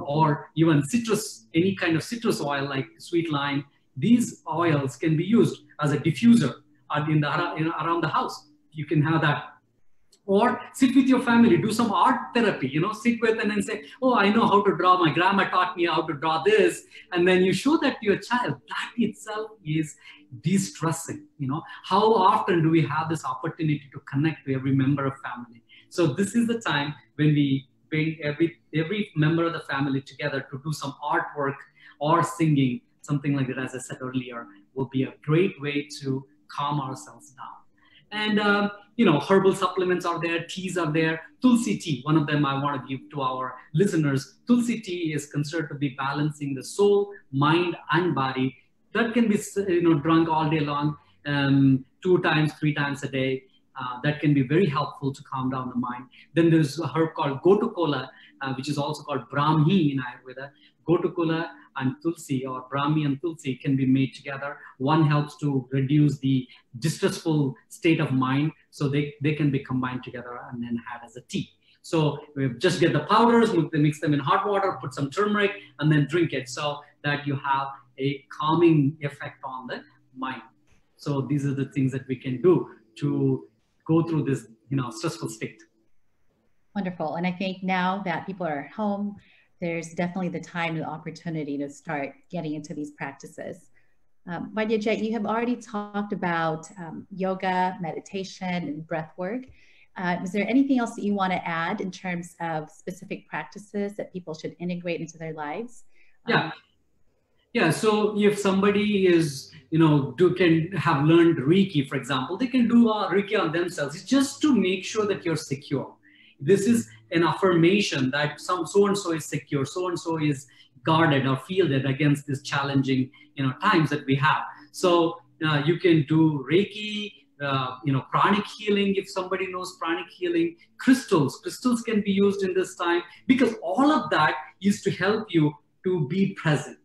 or even citrus, any kind of citrus oil like sweet lime. These oils can be used as a diffuser around the house. You can have that. Or sit with your family, do some art therapy, you know, sit with and then say, oh, I know how to draw. My grandma taught me how to draw this. And then you show that to your child. That itself is de-stressing, you know. How often do we have this opportunity to connect to every member of family? So this is the time when we bring every member of the family together to do some artwork or singing, something like that, as I said earlier, will be a great way to calm ourselves down. And, you know, herbal supplements are there, teas are there. Tulsi tea, one of them I want to give to our listeners. Tulsi tea is considered to be balancing the soul, mind, and body. That can be, you know, drunk all day long, 2 times, 3 times a day. That can be very helpful to calm down the mind. Then there's a herb called Gotukola, which is also called Brahmi in Ayurveda. Gotukola and Tulsi, or Brahmi and Tulsi, can be made together. One helps to reduce the distressful state of mind, so they can be combined together and then had as a tea. So we just get the powders, mix them in hot water, put some turmeric, and then drink it, so that you have a calming effect on the mind. So these are the things that we can do to go through this, you know, stressful state. Wonderful. And I think now that people are at home, there's definitely the time and the opportunity to start getting into these practices. Vaidya, you have already talked about yoga, meditation, and breath work. Is there anything else that you want to add in terms of specific practices that people should integrate into their lives? Yeah. So if somebody is, you know, can have learned Reiki, for example, they can do Reiki on themselves. It's just to make sure that you're secure. This is an affirmation that so-and-so is secure, so-and-so is guarded or shielded against this challenging, you know, times that we have. So you can do Reiki, you know, pranic healing, if somebody knows pranic healing. Crystals can be used in this time, because all of that is to help you to be present.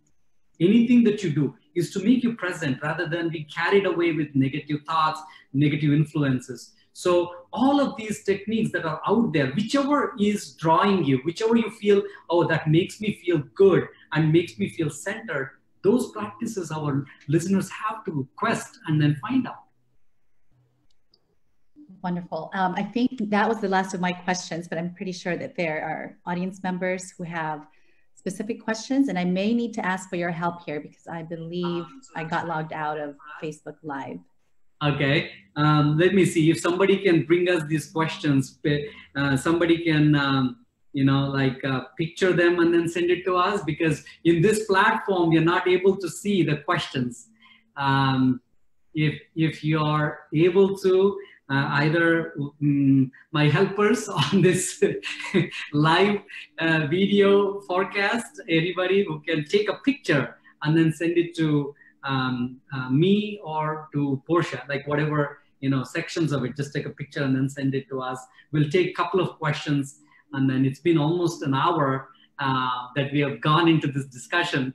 Anything that you do is to make you present rather than be carried away with negative thoughts, negative influences. So all of these techniques that are out there, whichever is drawing you, whichever you feel, oh, that makes me feel good and makes me feel centered, those practices our listeners have to quest and then find out. Wonderful. I think that was the last of my questions, but I'm pretty sure that there are audience members who have specific questions, and I may need to ask for your help here because I believe I got logged out of Facebook Live. Okay, let me see if somebody can bring us these questions. Somebody can, you know, like picture them and then send it to us, because in this platform, you're not able to see the questions. If you are able to, either my helpers on this live video forecast, anybody who can take a picture and then send it to me or to Portia, like whatever, sections of it, just take a picture and then send it to us. We'll take a couple of questions, and then it's been almost an hour that we have gone into this discussion.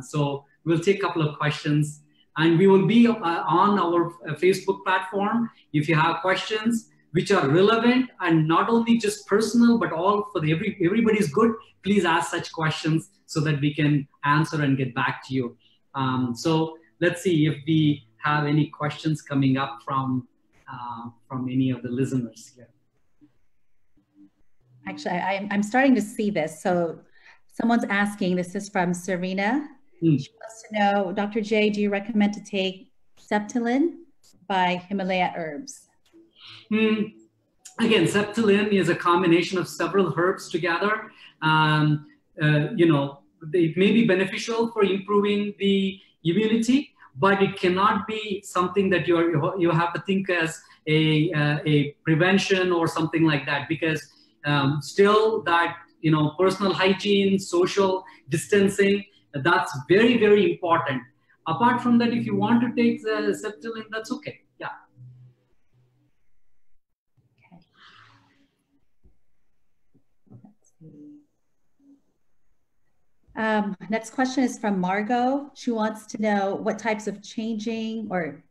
So we'll take a couple of questions, and we will be on our Facebook platform. If you have questions which are relevant and not only just personal, but all for everybody's good, please ask such questions so that we can answer and get back to you. So let's see if we have any questions coming up from any of the listeners here. Actually, I'm starting to see this. So someone's asking, this is from Serena. She wants to know, Dr. J, do you recommend to take Septilin by Himalaya Herbs? Again, Septilin is a combination of several herbs together. It may be beneficial for improving the immunity, but it cannot be something that you have to think as a prevention or something like that, because still that, personal hygiene, social distancing, that's very, very important. Apart from that, if you want to take the Septilin, that's okay. Yeah. Okay. Let's see. Next question is from Margot. She wants to know what types of changing, or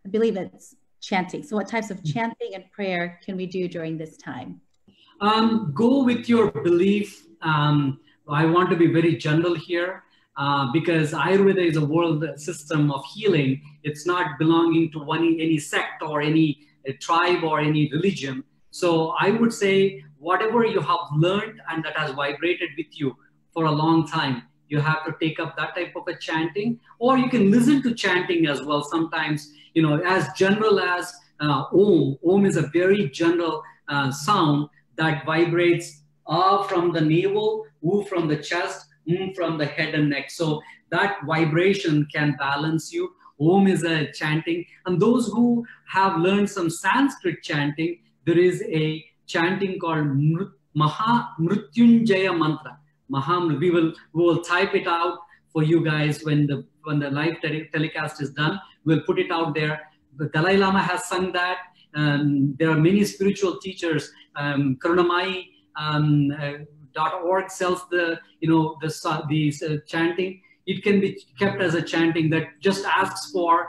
I believe it's chanting. So what types of chanting and prayer can we do during this time? Go with your belief. I want to be very general here because Ayurveda is a world system of healing. It's not belonging to any sect or any tribe or any religion. So I would say whatever you have learned and that has vibrated with you for a long time, you have to take up that type of a chanting, or you can listen to chanting as well. Sometimes, as general as Om. Om is a very general sound that vibrates from the navel, U from the chest, from the head and neck. So that vibration can balance you. Om is a chanting. And those who have learned some Sanskrit chanting, there is a chanting called Maha Mrityunjaya Mantra. We will type it out for you guys when the live telecast is done. We'll put it out there. The Dalai Lama has sung that. There are many spiritual teachers. Karunamai.org sells these chanting. It can be kept as a chanting that just asks for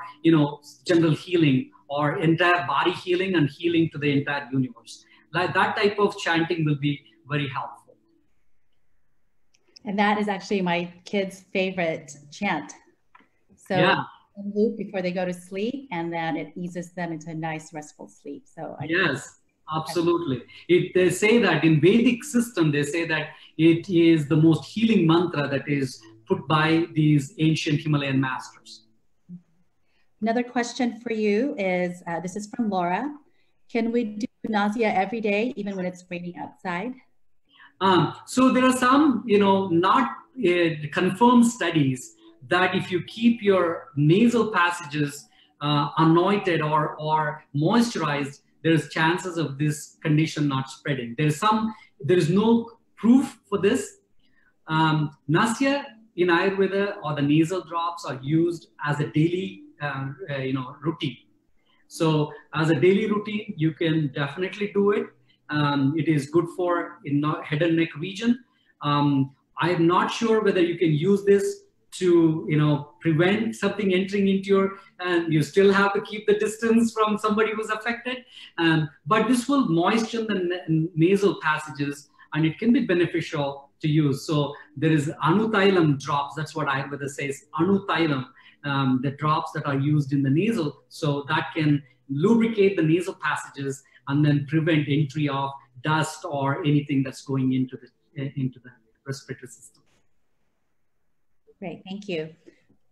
general healing or entire body healing and healing to the entire universe. Like that type of chanting will be very helpful. And that is actually my kids' favorite chant. So yeah. Loop before they go to sleep, and then it eases them into a nice restful sleep. So yes, absolutely. They say that in Vedic system, they say that it is the most healing mantra that is put by these ancient Himalayan masters. Another question for you is, this is from Laura. Can we do nausea every day, even when it's raining outside? So there are some, not confirmed studies that if you keep your nasal passages anointed or moisturized, there's chances of this condition not spreading. There is no proof for this. Nasya in Ayurveda, or the nasal drops, are used as a daily routine. So as a daily routine, you can definitely do it. It is good for head and neck region. I'm not sure whether you can use this to prevent something entering into your, and you still have to keep the distance from somebody who's affected. But this will moisten the nasal passages, and it can be beneficial to use. So there is Anutailam drops. That's what Ayurveda says. Anutailam, the drops that are used in the nasal, so that can lubricate the nasal passages and then prevent entry of dust or anything that's going into the respiratory system. Great, thank you.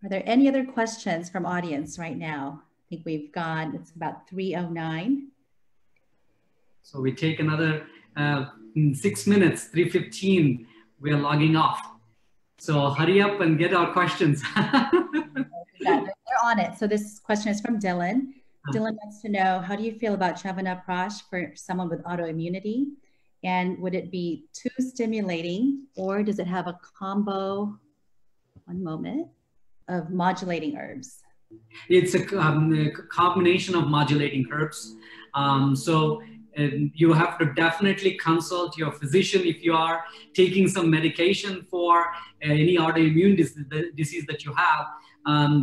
Are there any other questions from audience right now? I think we've gone, it's about 3:09. So we take another 6 minutes, 3:15, we are logging off. So hurry up and get our questions. No they're on it. So this question is from Dylan. Dylan wants to know, how do you feel about Chyawanprash for someone with autoimmunity? And would it be too stimulating, or does it have a combo, one moment, of modulating herbs? It's a combination of modulating herbs. So you have to definitely consult your physician if you are taking some medication for any autoimmune disease that you have.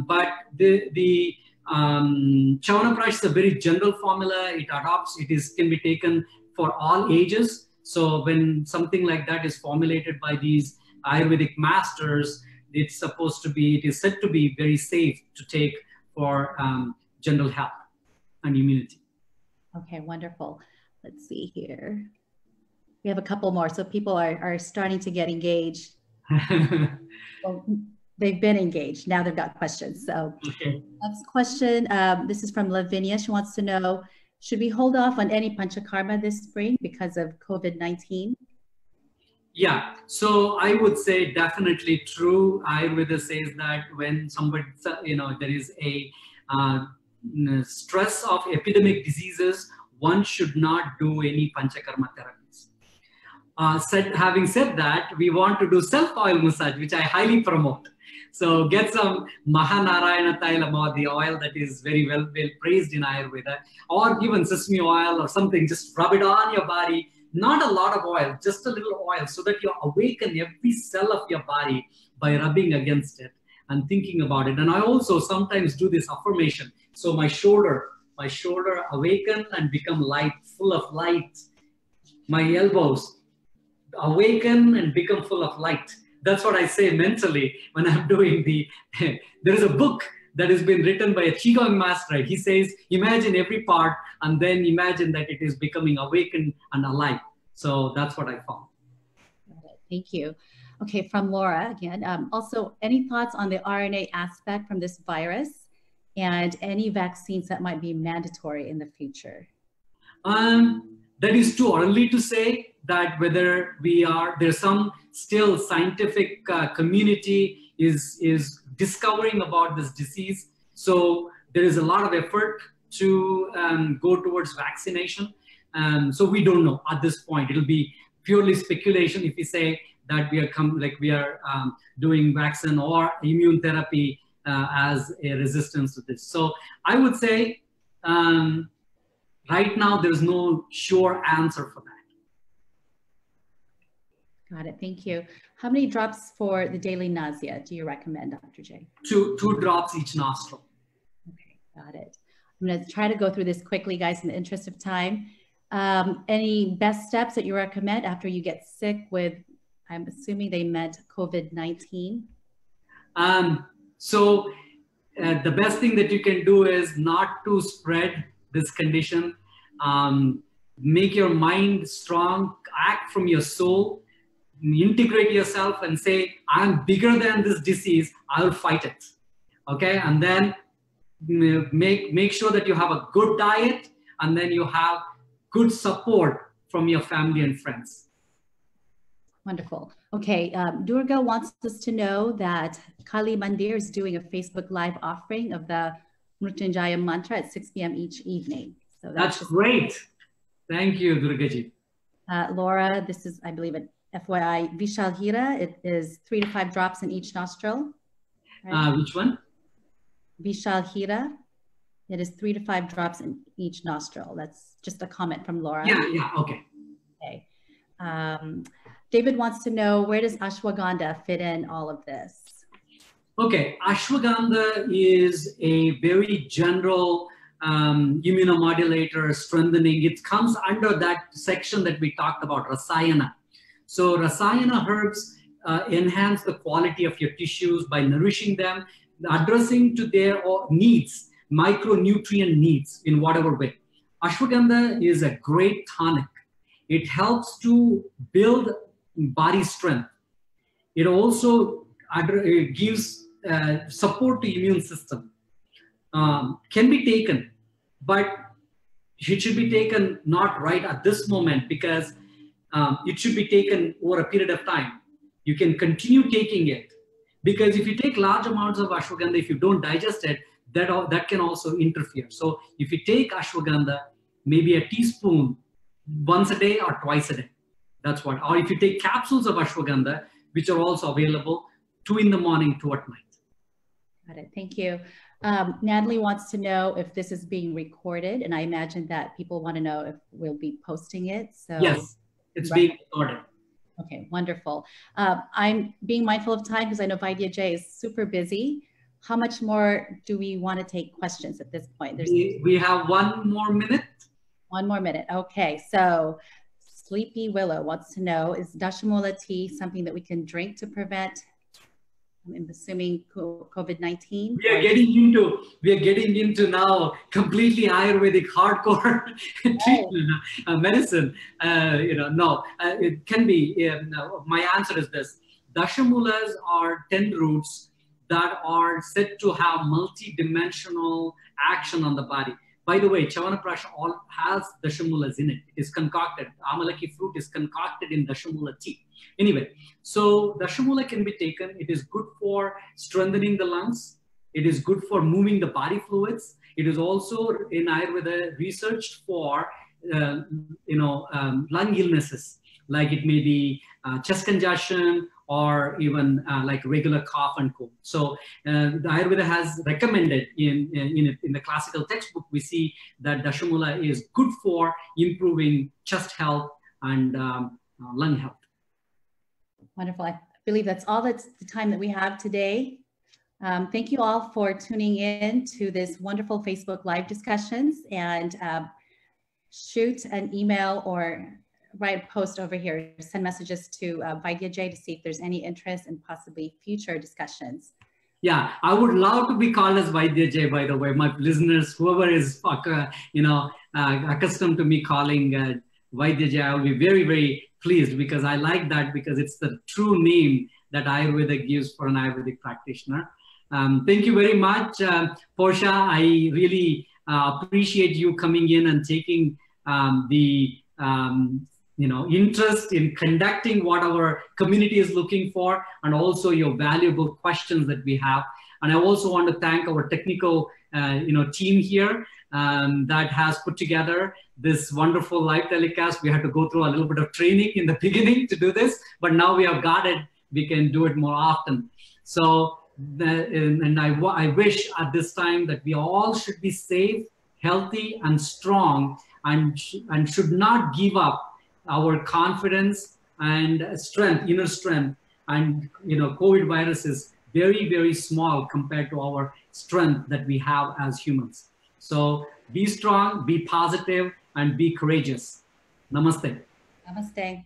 But the Chyawanprash is a very general formula. It can be taken for all ages. So when something like that is formulated by these Ayurvedic masters, it is said to be very safe to take for general health and immunity. Okay, wonderful. Let's see here. We have a couple more. So people are starting to get engaged. Well, they've been engaged. Now they've got questions. So okay. Next question. This is from Lavinia. She wants to know, should we hold off on any panchakarma this spring because of COVID-19? Yeah, so I would say definitely true. Ayurveda says that when somebody, there is a stress of epidemic diseases, one should not do any panchakarma therapies. Having said that, we want to do self-oil massage, which I highly promote. So get some Mahanarayana Tailam, or the oil that is very well praised in Ayurveda, or even sesame oil or something, just rub it on your body. Not a lot of oil, just a little oil, so that you awaken every cell of your body by rubbing against it and thinking about it. And I also sometimes do this affirmation. So my shoulder awaken and become light, full of light. My elbows awaken and become full of light. That's what I say mentally when I'm doing there is a book that has been written by a Qigong master. He says, imagine every part and then imagine that it is becoming awakened and alive. So that's what I found. Thank you. Okay, from Laura again. Also, any thoughts on the RNA aspect from this virus and any vaccines that might be mandatory in the future? That is too early to say that whether there's some still scientific community is discovering about this disease. So there is a lot of effort to go towards vaccination. So we don't know at this point. It'll be purely speculation if we say that we are doing vaccine or immune therapy as a resistance to this. So I would say right now there's no sure answer for that. Got it. Thank you. How many drops for the daily nausea do you recommend, Dr. J? Two drops each nostril. Okay, got it. I'm going to try to go through this quickly, guys, in the interest of time. Any best steps that you recommend after you get sick with, I'm assuming they meant COVID-19? So the best thing that you can do is not to spread this condition. Make your mind strong, act from your soul, integrate yourself and say, I'm bigger than this disease, I'll fight it. Okay, and then make sure that you have a good diet and then you have good support from your family and friends. Wonderful. Okay, Durga wants us to know that Kali Mandir is doing a Facebook Live offering of the Mrityunjaya mantra at 6 p.m. each evening. So that's great. Thank you, Durgaji. Laura, this is, I believe, an FYI, Vishal Hira. It is 3 to 5 drops in each nostril. Right? Which one? Vishal Hira. It is 3 to 5 drops in each nostril. That's just a comment from Laura. Yeah, okay. Okay. David wants to know, where does ashwagandha fit in all of this? Okay, ashwagandha is a very general immunomodulator, strengthening. It comes under that section that we talked about, Rasayana. So Rasayana herbs enhance the quality of your tissues by nourishing them, addressing to their needs, micronutrient needs in whatever way. Ashwagandha is a great tonic. It helps to build body strength. It also gives support to immune system. Can be taken, but it should be taken not right at this moment because it should be taken over a period of time. You can continue taking it because if you take large amounts of ashwagandha, if you don't digest it, that can also interfere. So if you take ashwagandha, maybe a teaspoon once a day or twice a day, that's what. Or if you take capsules of ashwagandha, which are also available, 2 in the morning, 2 at night. Got it. Thank you. Natalie wants to know if this is being recorded, and I imagine that people want to know if we'll be posting it. So yes, it's being recorded. Okay, wonderful. I'm being mindful of time because I know Vaidya Jay is super busy. How much more do we want to take questions at this point? We have 1 more minute. 1 more minute. Okay, so Sleepy Willow wants to know, is Dashamula tea something that we can drink to prevent, I'm assuming, COVID-19? We are getting into now completely Ayurvedic hardcore treatment, medicine. No, it can be. No, my answer is this: Dashamulas are 10 roots that are said to have multi-dimensional action on the body. By the way, Chyawanprash has Dashamulas in it. It is concocted. Amalaki fruit is concocted in Dashamula tea. Anyway, so Dashamula can be taken. It is good for strengthening the lungs. It is good for moving the body fluids. It is also in Ayurveda researched for lung illnesses, like it may be chest congestion or even like regular cough and cold. So the Ayurveda has recommended in the classical textbook, we see that Dashamula is good for improving chest health and lung health. Wonderful. I believe that's all the time that we have today. Thank you all for tuning in to this wonderful Facebook Live discussions, and shoot an email or write a post over here, send messages to Vaidya Jay to see if there's any interest in possibly future discussions. Yeah, I would love to be called as Vaidya Jay, by the way. My listeners, whoever is accustomed to me calling Vaidya Jay, I will be very, very pleased, because I like that, because it's the true name that Ayurveda gives for an Ayurvedic practitioner. Thank you very much, Portia. I really appreciate you coming in and taking the interest in conducting what our community is looking for, and also your valuable questions that we have. And I also want to thank our technical team here that has put together this wonderful live telecast. We had to go through a little bit of training in the beginning to do this, but now we have got it. We can do it more often. So, I wish at this time that we all should be safe, healthy, and strong, and should not give up our confidence and strength, inner strength. And COVID virus is very, very small compared to our strength that we have as humans. So be strong, be positive, and be courageous. Namaste. Namaste.